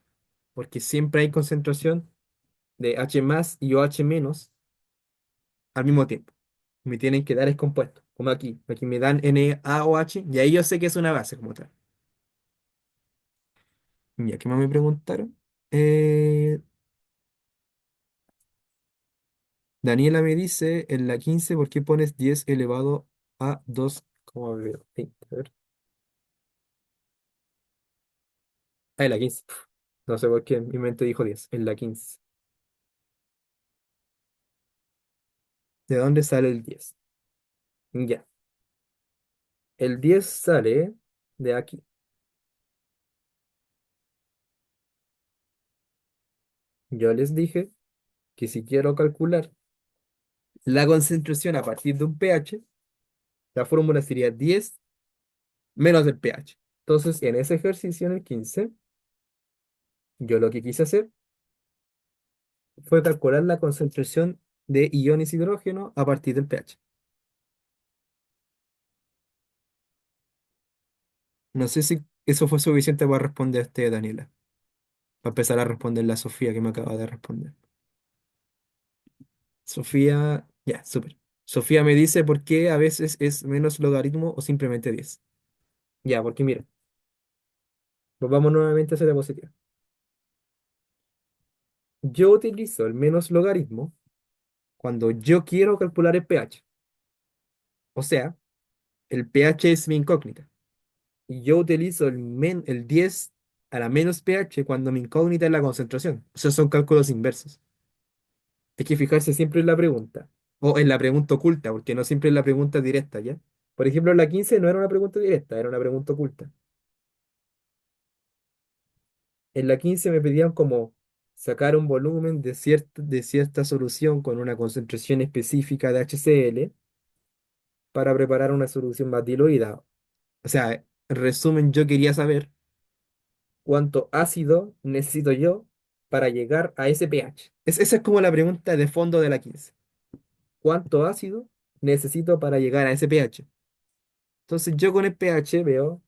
A: porque siempre hay concentración de H más y OH menos al mismo tiempo. Me tienen que dar es compuesto, como aquí. Aquí me dan NaOH y ahí yo sé que es una base como tal. Ya, ¿qué más me preguntaron? Eh, Daniela me dice, en la 15 ¿por qué pones 10 elevado a 2? ¿Cómo veo? Sí, a ver. Ah, en la 15. No sé por qué mi mente dijo 10. En la 15. ¿De dónde sale el 10? Ya. El 10 sale de aquí. Yo les dije que si quiero calcular la concentración a partir de un pH, la fórmula sería 10 menos el pH. Entonces, en ese ejercicio, en el 15, yo lo que quise hacer fue calcular la concentración de iones hidrógeno a partir del pH. No sé si eso fue suficiente para responder a este, Daniela. Para empezar a responder la Sofía que me acaba de responder. Sofía, ya, súper. Sofía me dice por qué a veces es menos logaritmo o simplemente 10. Ya, porque mira, pues vamos nuevamente a hacer diapositiva. Yo utilizo el menos logaritmo cuando yo quiero calcular el pH. O sea, el pH es mi incógnita. Y yo utilizo el 10 a la menos pH cuando mi incógnita es la concentración. O sea, son cálculos inversos. Hay que fijarse siempre en la pregunta. O en la pregunta oculta, porque no siempre es la pregunta directa, ¿ya? Por ejemplo, en la 15 no era una pregunta directa, era una pregunta oculta. En la 15 me pedían como sacar un volumen de cierta solución con una concentración específica de HCl para preparar una solución más diluida. O sea, en resumen, yo quería saber cuánto ácido necesito yo para llegar a ese pH. Esa es como la pregunta de fondo de la 15. ¿Cuánto ácido necesito para llegar a ese pH? Entonces yo con el pH veo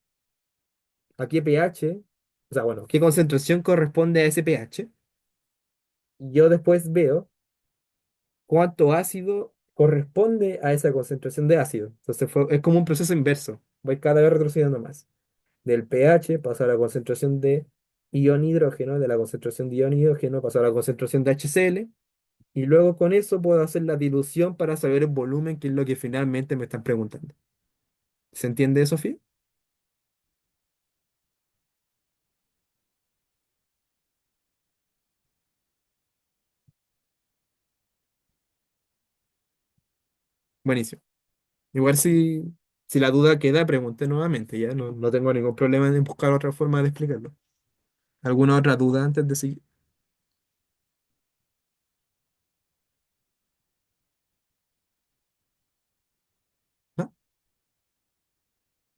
A: a qué pH, o sea, bueno, qué concentración corresponde a ese pH. Y yo después veo cuánto ácido corresponde a esa concentración de ácido. Entonces es como un proceso inverso. Voy cada vez retrocediendo más. Del pH paso a la concentración de ion hidrógeno, de la concentración de ion hidrógeno paso a la concentración de HCl, y luego con eso puedo hacer la dilución para saber el volumen, que es lo que finalmente me están preguntando. ¿Se entiende, Sofía? Buenísimo. Igual si la duda queda, pregunte nuevamente, ya no tengo ningún problema en buscar otra forma de explicarlo. ¿Alguna otra duda antes de seguir? ¿No?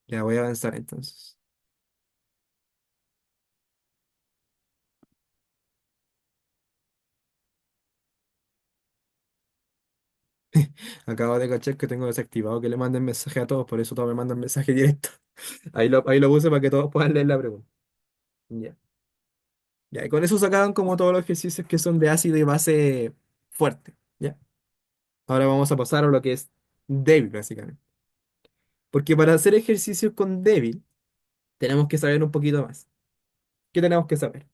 A: Ya voy a avanzar entonces. Acabo de cachar que tengo desactivado que le manden mensaje a todos, por eso todos me mandan mensaje directo. Ahí lo puse para que todos puedan leer la pregunta. Ya. Ya, y con eso sacaban como todos los ejercicios que son de ácido y base fuerte. ¿Ya? Ahora vamos a pasar a lo que es débil, básicamente. Porque para hacer ejercicios con débil, tenemos que saber un poquito más. ¿Qué tenemos que saber?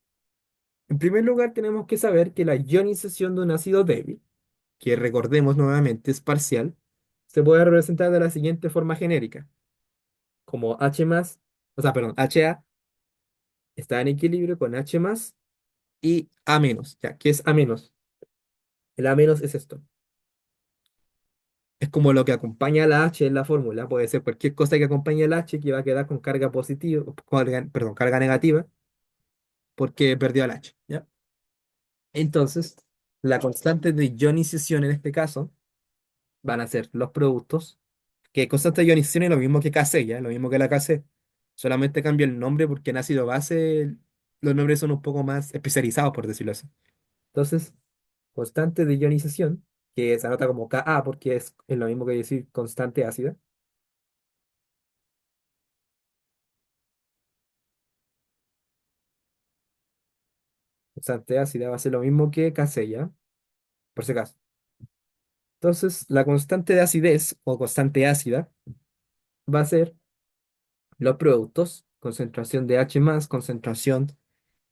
A: En primer lugar, tenemos que saber que la ionización de un ácido débil, que recordemos nuevamente es parcial, se puede representar de la siguiente forma genérica, como H más, o sea, perdón, HA está en equilibrio con H más y A menos. Ya, ¿qué es A menos? El A menos es esto. Es como lo que acompaña a la H en la fórmula. Puede ser cualquier cosa que acompañe al H que va a quedar con carga positiva, perdón, carga negativa, porque perdió al H. ¿Ya? Entonces, la constante de ionización en este caso van a ser los productos, que constante de ionización es lo mismo que Kc, ¿ya? Lo mismo que la Kc. Solamente cambia el nombre porque en ácido base los nombres son un poco más especializados, por decirlo así. Entonces, constante de ionización, que se anota como Ka porque es lo mismo que decir constante ácida. Constante ácida va a ser lo mismo que Kc, ¿ya? Por si acaso. Entonces, la constante de acidez o constante ácida va a ser los productos, concentración de H más, concentración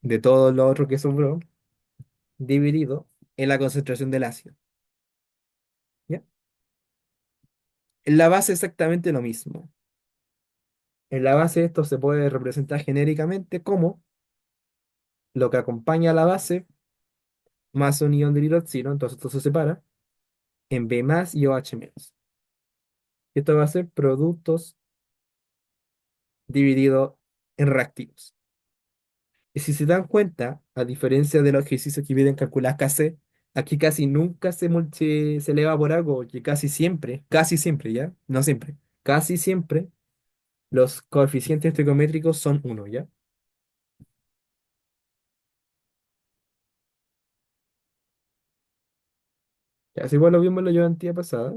A: de todo lo otro que sobró, dividido en la concentración del ácido. ¿Ya? En la base exactamente lo mismo. En la base esto se puede representar genéricamente como lo que acompaña a la base más un ion de hidroxilo, entonces esto se separa en B más y OH menos. Esto va a ser productos dividido en reactivos. Y si se dan cuenta, a diferencia de los ejercicios que piden calcular Kc, aquí casi nunca se eleva por algo, que casi siempre, ¿ya? No siempre, casi siempre los coeficientes trigonométricos son uno, ¿ya? Ya, así igual lo vimos en la llevantía pasada,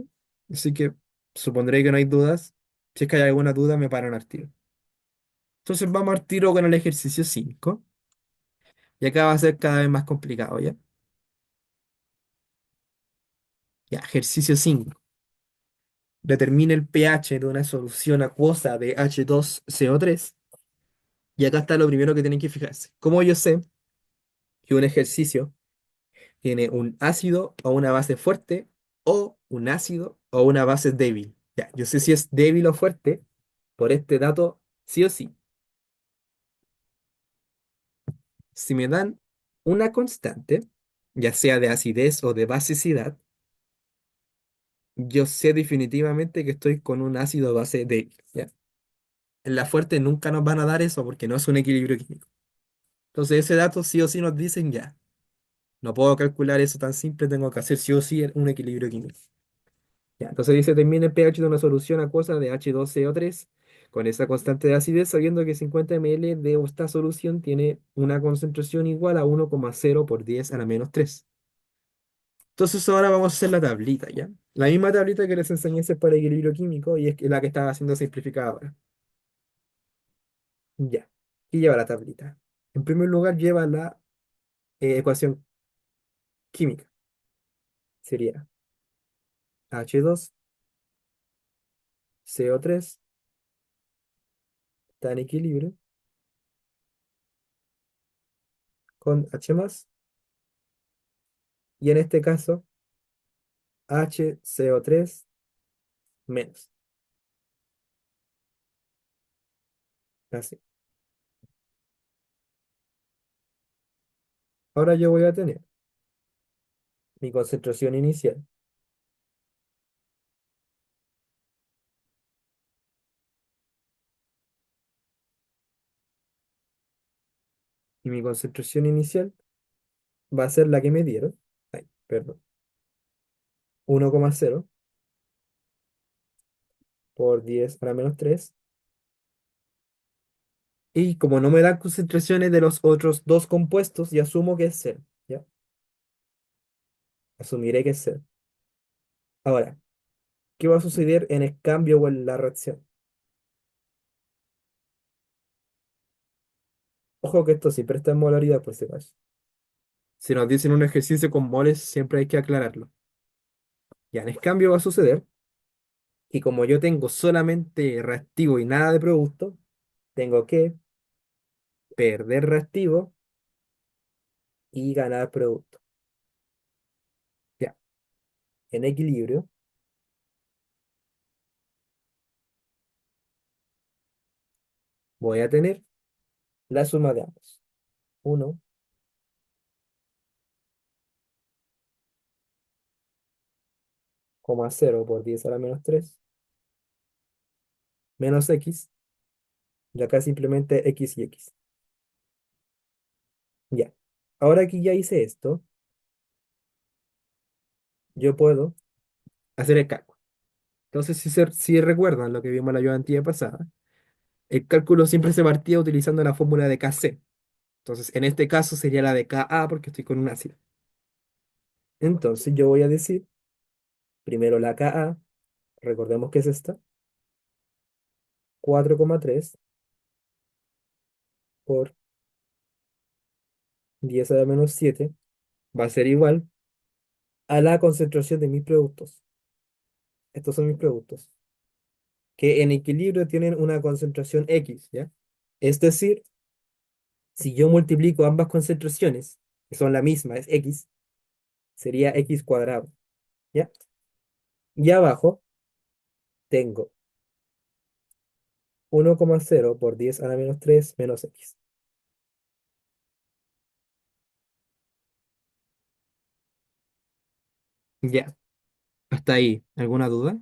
A: así que supondré que no hay dudas. Si es que hay alguna duda, me paran al tiro. Entonces vamos al tiro con el ejercicio 5 y acá va a ser cada vez más complicado, ¿ya? Ya, ejercicio 5. Determine el pH de una solución acuosa de H2CO3. Y acá está lo primero que tienen que fijarse. ¿Cómo yo sé que un ejercicio tiene un ácido o una base fuerte o un ácido o una base débil? Ya, yo sé si es débil o fuerte por este dato sí o sí. Si me dan una constante, ya sea de acidez o de basicidad, yo sé definitivamente que estoy con un ácido base débil. ¿Ya? En la fuerte nunca nos van a dar eso porque no es un equilibrio químico. Entonces ese dato sí o sí nos dicen ya. No puedo calcular eso tan simple, tengo que hacer sí o sí un equilibrio químico. Ya, entonces dice, termina el pH de una solución acuosa de H2CO3 con esa constante de acidez, sabiendo que 50 ml de esta solución tiene una concentración igual a 1,0 por 10 a la menos 3. Entonces ahora vamos a hacer la tablita, ¿ya? La misma tablita que les enseñé a hacer para equilibrio químico y es la que estaba haciendo simplificada ahora. Ya. Y lleva la tablita. En primer lugar lleva la ecuación química. Sería H2CO3 está en equilibrio con H más y en este caso HCO3 menos. Así. Ahora yo voy a tener mi concentración inicial y mi concentración inicial va a ser la que me dieron. Ay, perdón. 1,0 por 10 a la menos 3. Y como no me dan concentraciones de los otros dos compuestos, ya asumo que es cero. ¿Ya? Asumiré que es cero. Ahora, ¿qué va a suceder en el cambio o en la reacción? Ojo que esto siempre está en molaridad, por si acaso. Si nos dicen un ejercicio con moles, siempre hay que aclararlo. Ya, en el cambio va a suceder que como yo tengo solamente reactivo y nada de producto, tengo que perder reactivo y ganar producto. Ya, en equilibrio voy a tener la suma de ambos. 1,0 por 10 a la menos 3 menos x, y acá simplemente x y x. Ya. Ahora que ya hice esto, yo puedo hacer el cálculo. Entonces, si recuerdan lo que vimos la ayudantía pasada, el cálculo siempre se partía utilizando la fórmula de Kc. Entonces, en este caso sería la de Ka porque estoy con un ácido. Entonces, yo voy a decir primero la Ka, recordemos que es esta, 4,3 por 10 a la menos 7 va a ser igual a la concentración de mis productos. Estos son mis productos, que en equilibrio tienen una concentración X, ¿ya? Es decir, si yo multiplico ambas concentraciones, que son la misma, es X, sería X cuadrado, ¿ya? Y abajo tengo 1,0 por 10 a la menos 3 menos X. Ya, hasta ahí. ¿Alguna duda?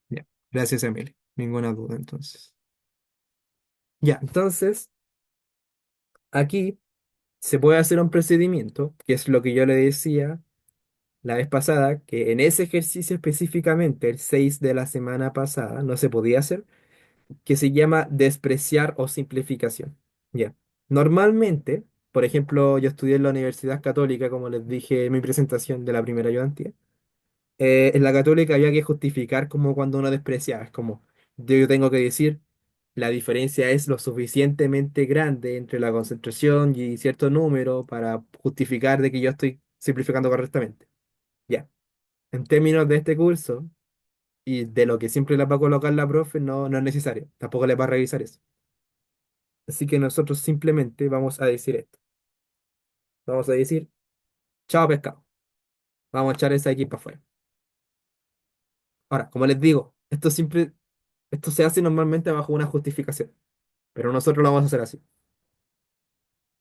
A: Ya, gracias, Emily. Ninguna duda, entonces. Ya, entonces, aquí se puede hacer un procedimiento, que es lo que yo le decía la vez pasada, que en ese ejercicio específicamente, el 6 de la semana pasada, no se podía hacer, que se llama despreciar o simplificación. Ya. Normalmente, Por ejemplo, yo estudié en la Universidad Católica, como les dije en mi presentación de la primera ayudantía. En la Católica había que justificar como cuando uno despreciaba. Es como, yo tengo que decir, la diferencia es lo suficientemente grande entre la concentración y cierto número para justificar de que yo estoy simplificando correctamente. Ya. En términos de este curso y de lo que siempre les va a colocar la profe, no es necesario. Tampoco les va a revisar eso. Así que nosotros simplemente vamos a decir esto. Vamos a decir, chao pescado. Vamos a echar esa X para afuera. Ahora, como les digo, esto se hace normalmente bajo una justificación, pero nosotros lo vamos a hacer así.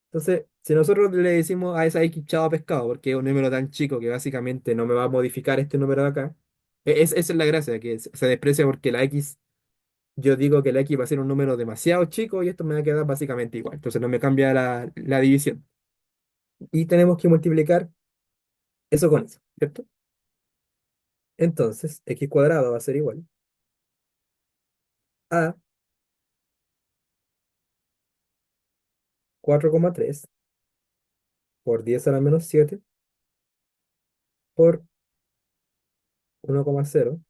A: Entonces, si nosotros le decimos a esa X chao pescado, porque es un número tan chico que básicamente no me va a modificar este número de acá, esa es la gracia, que se desprecia porque la X, yo digo que la X va a ser un número demasiado chico y esto me va a quedar básicamente igual. Entonces no me cambia la división. Y tenemos que multiplicar eso con eso, ¿cierto? Entonces, X cuadrado va a ser igual a 4,3 por 10 a la menos 7 por 1,0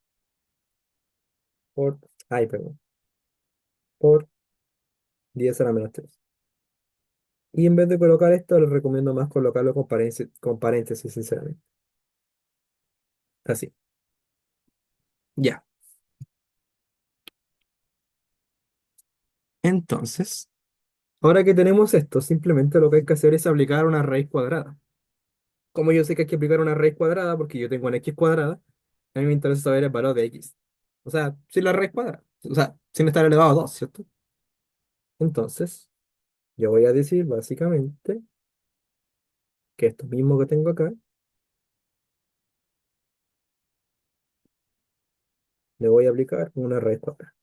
A: por, ay, perdón, por 10 a la menos 3. Y en vez de colocar esto, les recomiendo más colocarlo con paréntesis, sinceramente. Así. Ya. Entonces, ahora que tenemos esto, simplemente lo que hay que hacer es aplicar una raíz cuadrada. Como yo sé que hay que aplicar una raíz cuadrada, porque yo tengo una x cuadrada, a mí me interesa saber el valor de x. O sea, sin la raíz cuadrada. O sea, sin estar elevado a 2, ¿cierto? Entonces, yo voy a decir básicamente que esto mismo que tengo acá, le voy a aplicar una raíz cuadrada.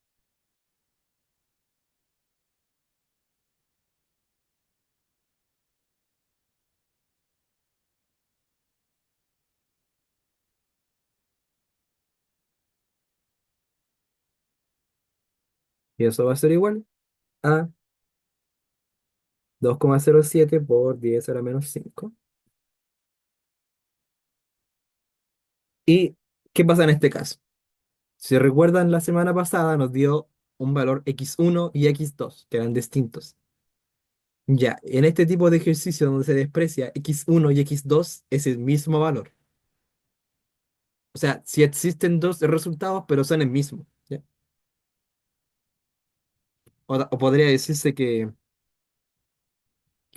A: Y eso va a ser igual a 2,07 por 10 a la menos 5. ¿Y qué pasa en este caso? Si recuerdan, la semana pasada nos dio un valor x1 y x2, que eran distintos. Ya, en este tipo de ejercicio donde se desprecia x1 y x2 es el mismo valor. O sea, si existen dos resultados, pero son el mismo. ¿Ya? O podría decirse que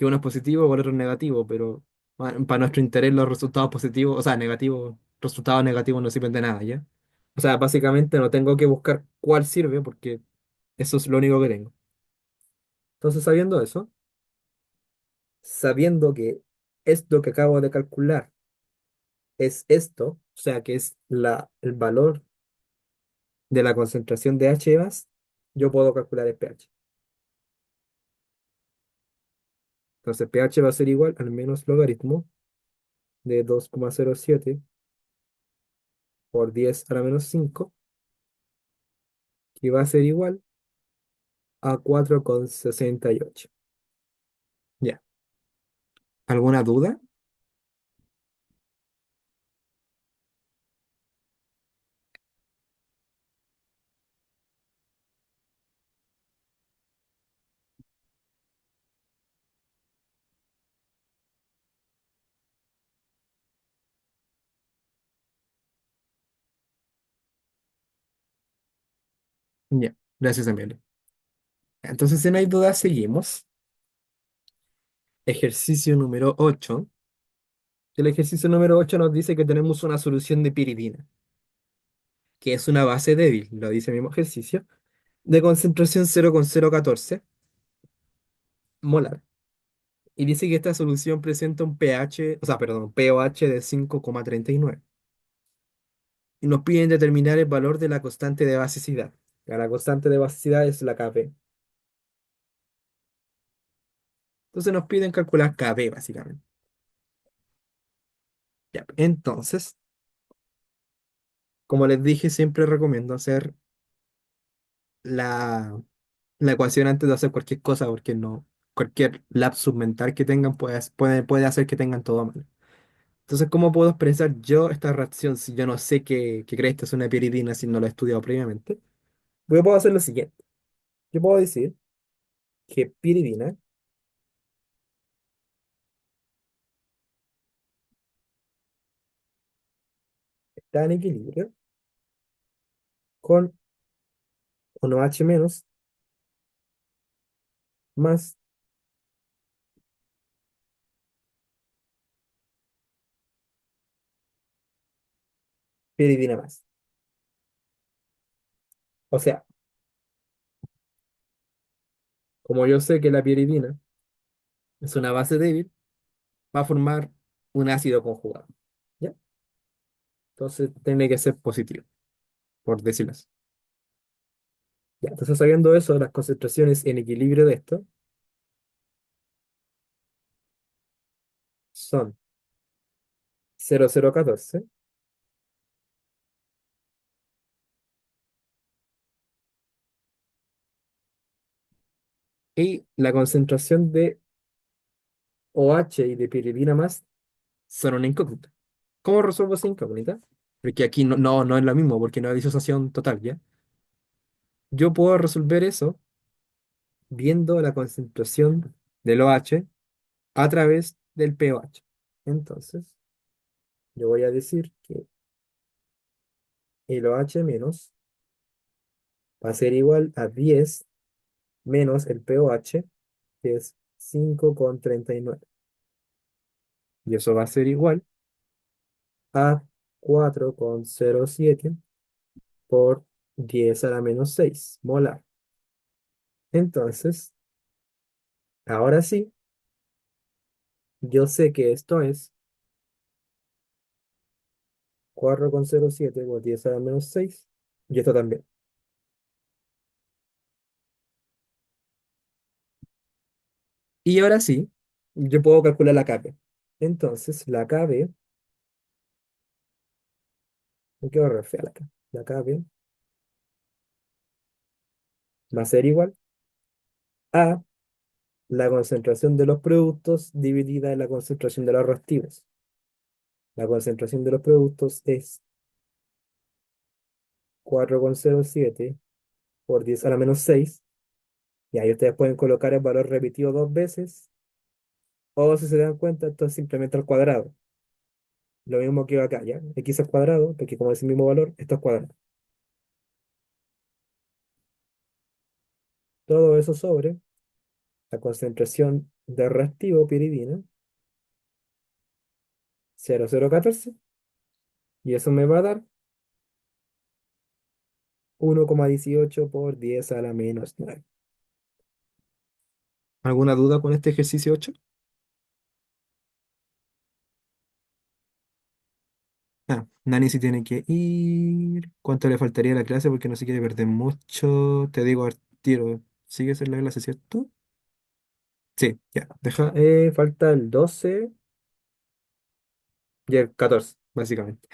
A: uno es positivo o el otro es negativo, pero para nuestro interés los resultados positivos, o sea, negativos, resultados negativos no sirven de nada, ¿ya? O sea, básicamente no tengo que buscar cuál sirve porque eso es lo único que tengo. Entonces, sabiendo eso, sabiendo que esto que acabo de calcular es esto, o sea, que es el valor de la concentración de HBAS, yo puedo calcular el pH. Entonces, pH va a ser igual al menos logaritmo de 2,07 por 10 a la menos 5, que va a ser igual a 4,68. Ya. ¿Alguna duda? Ya. Gracias, Emilio. Entonces, si no hay duda, seguimos. Ejercicio número 8. El ejercicio número 8 nos dice que tenemos una solución de piridina, que es una base débil, lo dice el mismo ejercicio, de concentración 0,014 molar. Y dice que esta solución presenta un pH, o sea, perdón, pOH de 5,39. Y nos piden determinar el valor de la constante de basicidad. Ya, la constante de basicidad es la Kp. Entonces nos piden calcular Kp, básicamente. Ya, entonces, como les dije, siempre recomiendo hacer la, la ecuación antes de hacer cualquier cosa, porque no. cualquier lapsus mental que tengan puede hacer que tengan todo mal. Entonces, ¿cómo puedo expresar yo esta reacción si yo no sé que crees que es una piridina si no lo he estudiado previamente? Yo puedo hacer lo siguiente. Yo puedo decir que piridina está en equilibrio con 1H menos más piridina más. O sea, como yo sé que la piridina es una base débil, va a formar un ácido conjugado. ¿Ya? Entonces tiene que ser positivo, por decirlo así. Ya, entonces sabiendo eso, las concentraciones en equilibrio de esto son 0,014 y la concentración de OH y de piridina más son una incógnita. ¿Cómo resuelvo esa incógnita? Porque aquí no es lo mismo, porque no hay disociación total, ¿ya? Yo puedo resolver eso viendo la concentración del OH a través del pOH. Entonces, yo voy a decir que el OH menos va a ser igual a 10 menos el pOH, que es 5,39. Y eso va a ser igual a 4,07 por 10 a la menos 6 molar. Entonces, ahora sí, yo sé que esto es 4,07 por 10 a la menos 6 y esto también. Y ahora sí, yo puedo calcular la KB. Entonces, la KB, me quedo re fea la KB. La KB va a ser igual a la concentración de los productos dividida en la concentración de los reactivos. La concentración de los productos es 4,07 por 10 a la menos 6. Y ahí ustedes pueden colocar el valor repetido dos veces. O si se dan cuenta, esto es simplemente al cuadrado. Lo mismo que acá, ¿ya? X al cuadrado, porque como es el mismo valor, esto es cuadrado. Todo eso sobre la concentración de reactivo piridina, 0,014. Y eso me va a dar 1,18 por 10 a la menos 9. ¿Alguna duda con este ejercicio 8? Ah, Nani si tiene que ir. ¿Cuánto le faltaría a la clase? Porque no se quiere perder mucho. Te digo al tiro. ¿Sigues en la clase, cierto? Sí, ya. Falta el 12 y el 14 básicamente.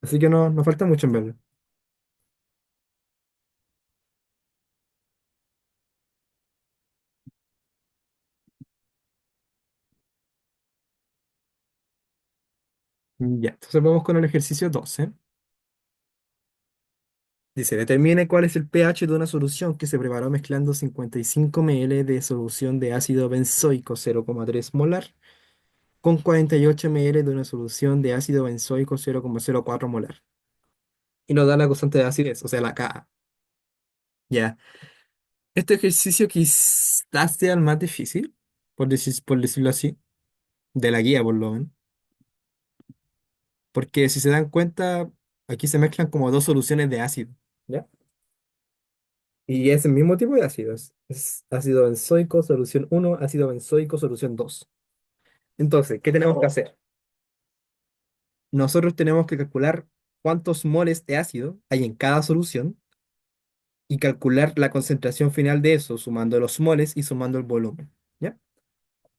A: Así que no falta mucho en verlo. Ya, entonces vamos con el ejercicio 12. Dice, determine cuál es el pH de una solución que se preparó mezclando 55 ml de solución de ácido benzoico 0,3 molar con 48 ml de una solución de ácido benzoico 0,04 molar. Y nos da la constante de acidez, o sea, la Ka. Ya. Este ejercicio quizás sea el más difícil, por decirlo así, de la guía por lo menos. Porque si se dan cuenta, aquí se mezclan como dos soluciones de ácido. ¿Ya? Y es el mismo tipo de ácidos. Es ácido benzoico, solución uno, ácido benzoico, solución 2. Entonces, ¿qué tenemos que hacer? Nosotros tenemos que calcular cuántos moles de ácido hay en cada solución y calcular la concentración final de eso, sumando los moles y sumando el volumen. ¿Ya?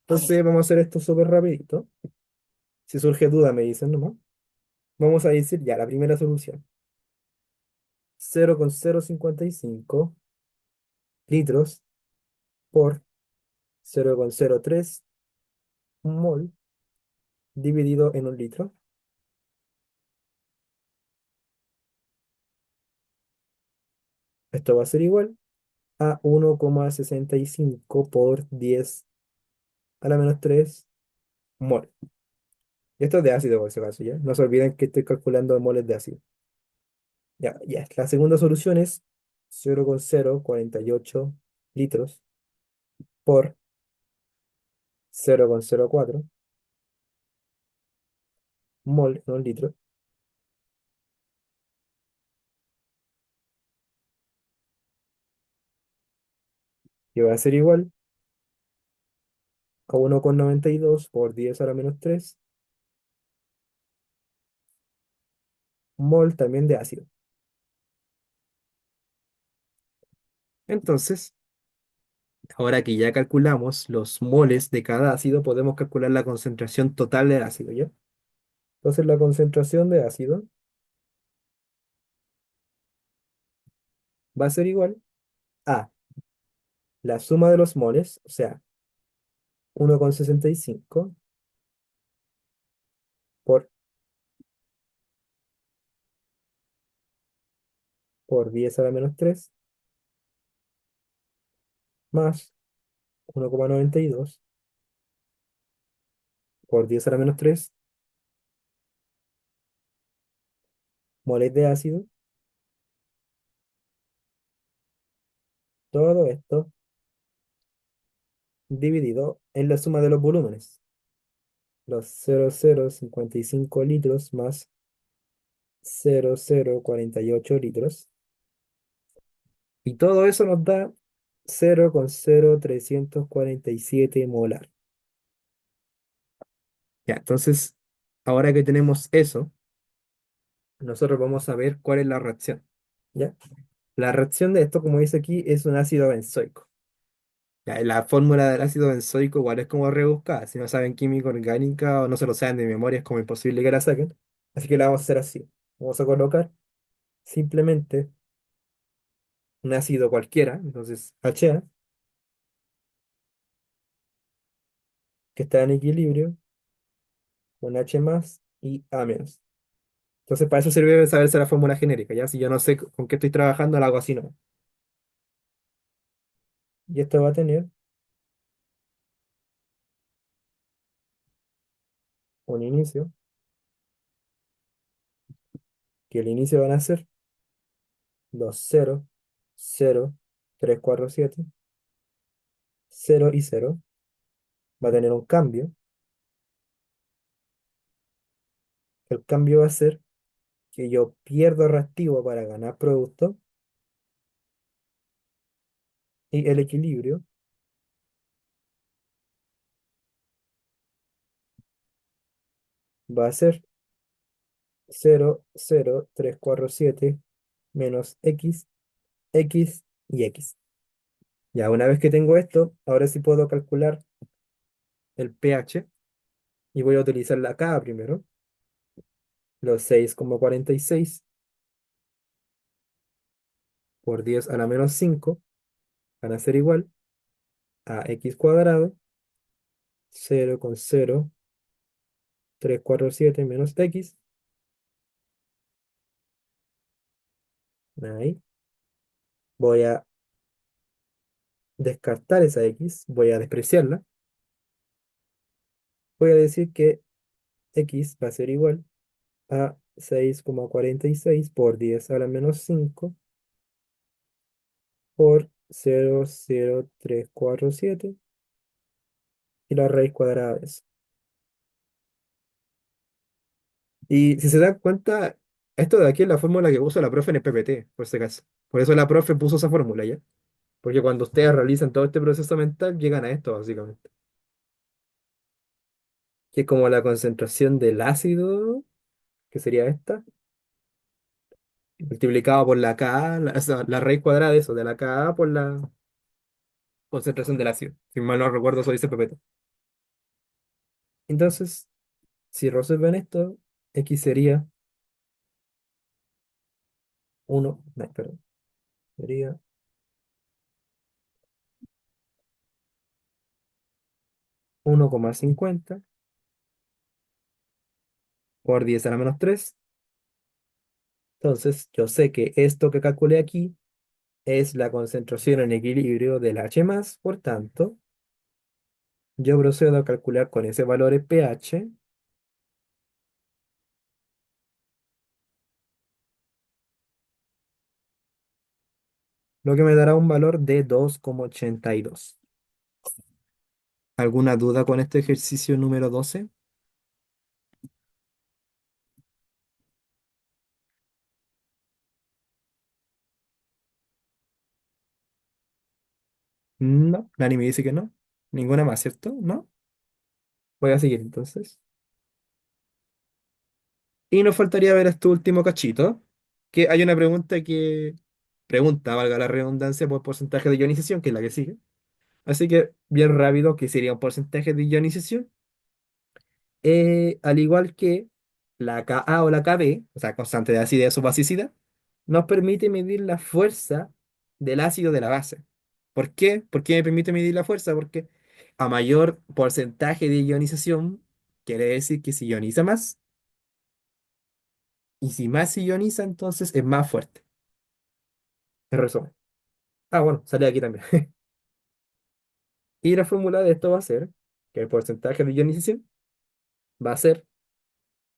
A: Entonces, vamos a hacer esto súper rapidito. Si surge duda, me dicen nomás. Vamos a decir ya la primera solución. 0,055 litros por 0,03 mol dividido en un litro. Esto va a ser igual a 1,65 por 10 a la menos 3 mol. Y esto es de ácido por si acaso, ¿ya? No se olviden que estoy calculando moles de ácido. Ya, ya. La segunda solución es 0,048 litros por 0,04 mol en un litro, que va a ser igual a 1,92 por 10 a la menos 3 mol también de ácido. Entonces, ahora que ya calculamos los moles de cada ácido, podemos calcular la concentración total del ácido, ¿ya? Entonces, la concentración de ácido va a ser igual a la suma de los moles, o sea, 1,65 por 10 a la menos 3 más 1,92 por 10 a la menos 3 moles de ácido. Todo esto dividido en la suma de los volúmenes. Los 0,055 litros más 0,048 litros. Y todo eso nos da 0,0347 molar. Ya, entonces, ahora que tenemos eso, nosotros vamos a ver cuál es la reacción. ¿Ya? La reacción de esto, como dice aquí, es un ácido benzoico. Ya, la fórmula del ácido benzoico igual es como rebuscada. Si no saben química orgánica o no se lo saben de memoria, es como imposible que la saquen. Así que la vamos a hacer así. Vamos a colocar simplemente un ácido cualquiera, entonces HA, que está en equilibrio, con H más y A menos. Entonces, para eso sirve saberse la fórmula genérica, ¿ya? Si yo no sé con qué estoy trabajando, la hago así, ¿no? Y esto va a tener un inicio, que el inicio van a ser los 0, 0, 3, 4, 7, 0 y 0. Va a tener un cambio. El cambio va a ser que yo pierdo reactivo para ganar producto y el equilibrio va a ser 0, 0, 3, 4, 7 menos X, X y X. Ya una vez que tengo esto, ahora sí puedo calcular el pH y voy a utilizar la K primero. Los 6,46 por 10 a la menos 5 van a ser igual a X cuadrado, 0,0347 menos X. Ahí. Voy a descartar esa X, voy a despreciarla. Voy a decir que X va a ser igual a 6,46 por 10 a la menos 5 por 0,0347 y la raíz cuadrada de eso. Y si se dan cuenta, esto de aquí es la fórmula que puso la profe en el PPT, por si acaso. Por eso la profe puso esa fórmula ya. Porque cuando ustedes realizan todo este proceso mental, llegan a esto, básicamente. Que es como la concentración del ácido, que sería esta, multiplicado por la Ka, o sea, la raíz cuadrada de eso, de la Ka por la concentración del ácido. Si mal no recuerdo, eso dice PPT. Entonces, si resuelven esto, X sería 1, no, perdón, sería 1,50 por 10 a la menos 3. Entonces, yo sé que esto que calculé aquí es la concentración en equilibrio del H+, por tanto, yo procedo a calcular con ese valor el pH, lo que me dará un valor de 2,82. ¿Alguna duda con este ejercicio número 12? No, Dani me dice que no. Ninguna más, ¿cierto? ¿No? Voy a seguir entonces. Y nos faltaría ver este último cachito, que hay una pregunta pregunta, valga la redundancia, por porcentaje de ionización, que es la que sigue. Así que, bien rápido, ¿qué sería un porcentaje de ionización? Al igual que la Ka o la Kb, o sea, constante de acidez o basicidad, nos permite medir la fuerza del ácido de la base. ¿Por qué? ¿Por qué me permite medir la fuerza? Porque a mayor porcentaje de ionización, quiere decir que se ioniza más, y si más se ioniza, entonces es más fuerte. En resumen. Ah, bueno, sale aquí también. Y la fórmula de esto va a ser que el porcentaje de ionización va a ser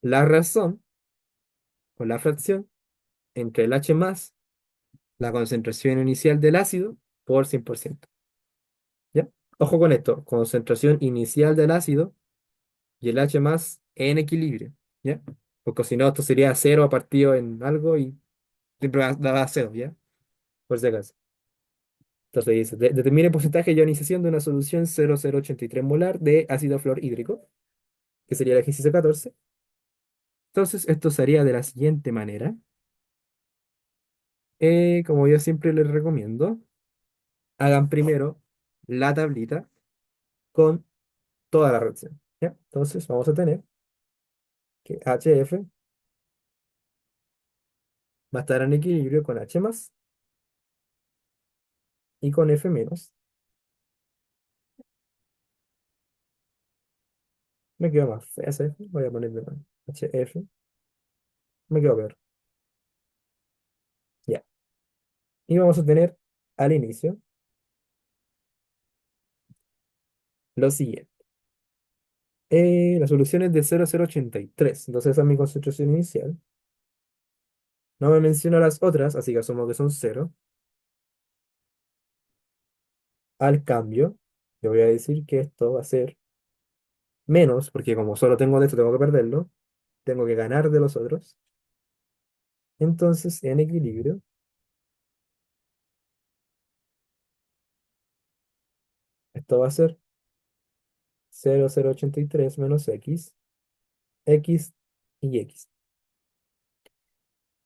A: la razón o la fracción entre el H más la concentración inicial del ácido por 100%. ¿Ya? Ojo con esto, concentración inicial del ácido y el H más en equilibrio. ¿Ya? Porque si no, esto sería cero partido en algo y siempre va a dar cero, ¿ya? Por si acaso. Entonces dice, determine el porcentaje de ionización de una solución 0,083 molar de ácido fluorhídrico, que sería el ejercicio 14. Entonces, esto sería de la siguiente manera. Como yo siempre les recomiendo, hagan primero la tablita con toda la reacción. ¿Ya? Entonces, vamos a tener que HF va a estar en equilibrio con H más y con F menos. Me quedo más fea esa F. Voy a poner de nuevo HF. Me quedo peor. Ya. Y vamos a tener al inicio lo siguiente. La solución es de 0,083. Entonces, esa es mi concentración inicial. No me menciona las otras, así que asumo que son cero. Al cambio, le voy a decir que esto va a ser menos, porque como solo tengo de esto, tengo que perderlo. Tengo que ganar de los otros. Entonces, en equilibrio, esto va a ser 0,083 menos x, x y x.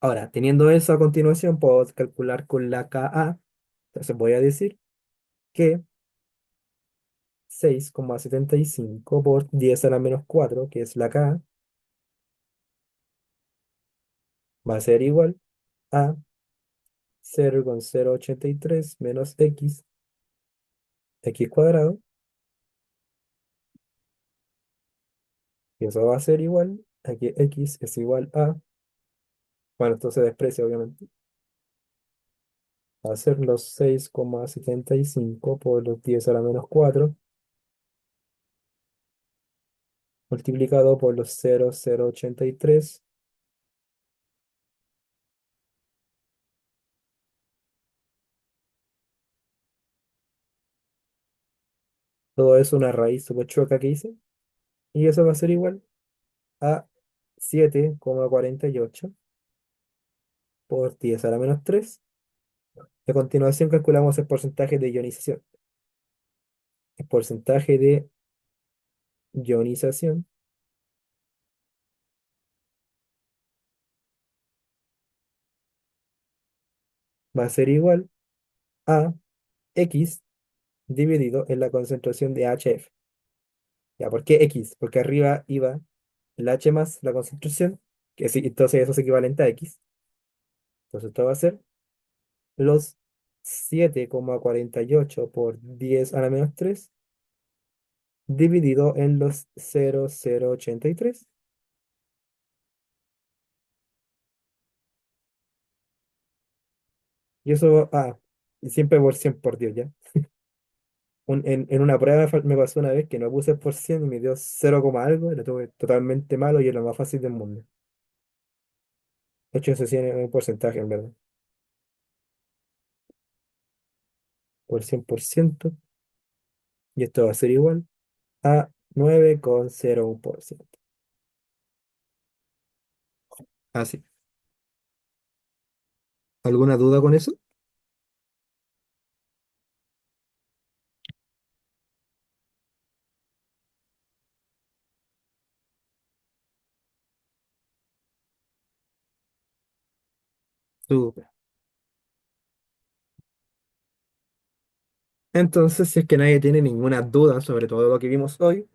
A: Ahora, teniendo eso a continuación, puedo calcular con la Ka. Entonces voy a decir que 6,75 por 10 a la menos 4, que es la Ka, va a ser igual a 0,083 menos x cuadrado, y eso va a ser igual a que x es igual a, bueno, esto se desprecia obviamente, va a ser los 6,75 por los 10 a la menos 4 multiplicado por los 0,083. Todo eso una raíz súper chueca que hice. Y eso va a ser igual a 7,48 por 10 a la menos 3. A continuación calculamos el porcentaje de ionización. El porcentaje de ionización va a ser igual a X dividido en la concentración de HF. ¿Ya? ¿Por qué X? Porque arriba iba el H más la concentración, entonces eso es equivalente a X. Entonces esto va a ser los 7,48 por 10 a la menos 3 dividido en los 0,083. Y eso, y siempre por 100 por Dios, ¿ya? En una prueba me pasó una vez que no puse por 100 y me dio 0, algo, y lo tuve totalmente malo y es lo más fácil del mundo. 8 se es un porcentaje, en verdad. Por 100%. Y esto va a ser igual a 9,01%. Así. ¿Alguna duda con eso? Súper. Entonces, si es que nadie tiene ninguna duda sobre todo lo que vimos hoy,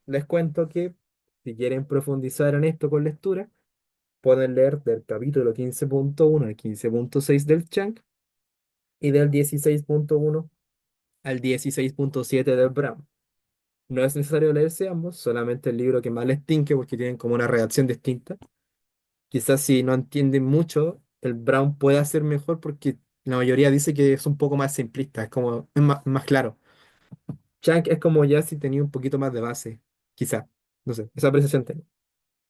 A: les cuento que si quieren profundizar en esto con lectura, pueden leer del capítulo 15,1 al 15,6 del Chunk y del 16,1 al 16,7 del Brown. No es necesario leerse ambos, solamente el libro que más les tinque porque tienen como una redacción distinta. Quizás si no entienden mucho, el Brown puede ser mejor porque la mayoría dice que es un poco más simplista, es como es más claro. Chunk es como ya si tenía un poquito más de base, quizá. No sé, esa apreciación tengo.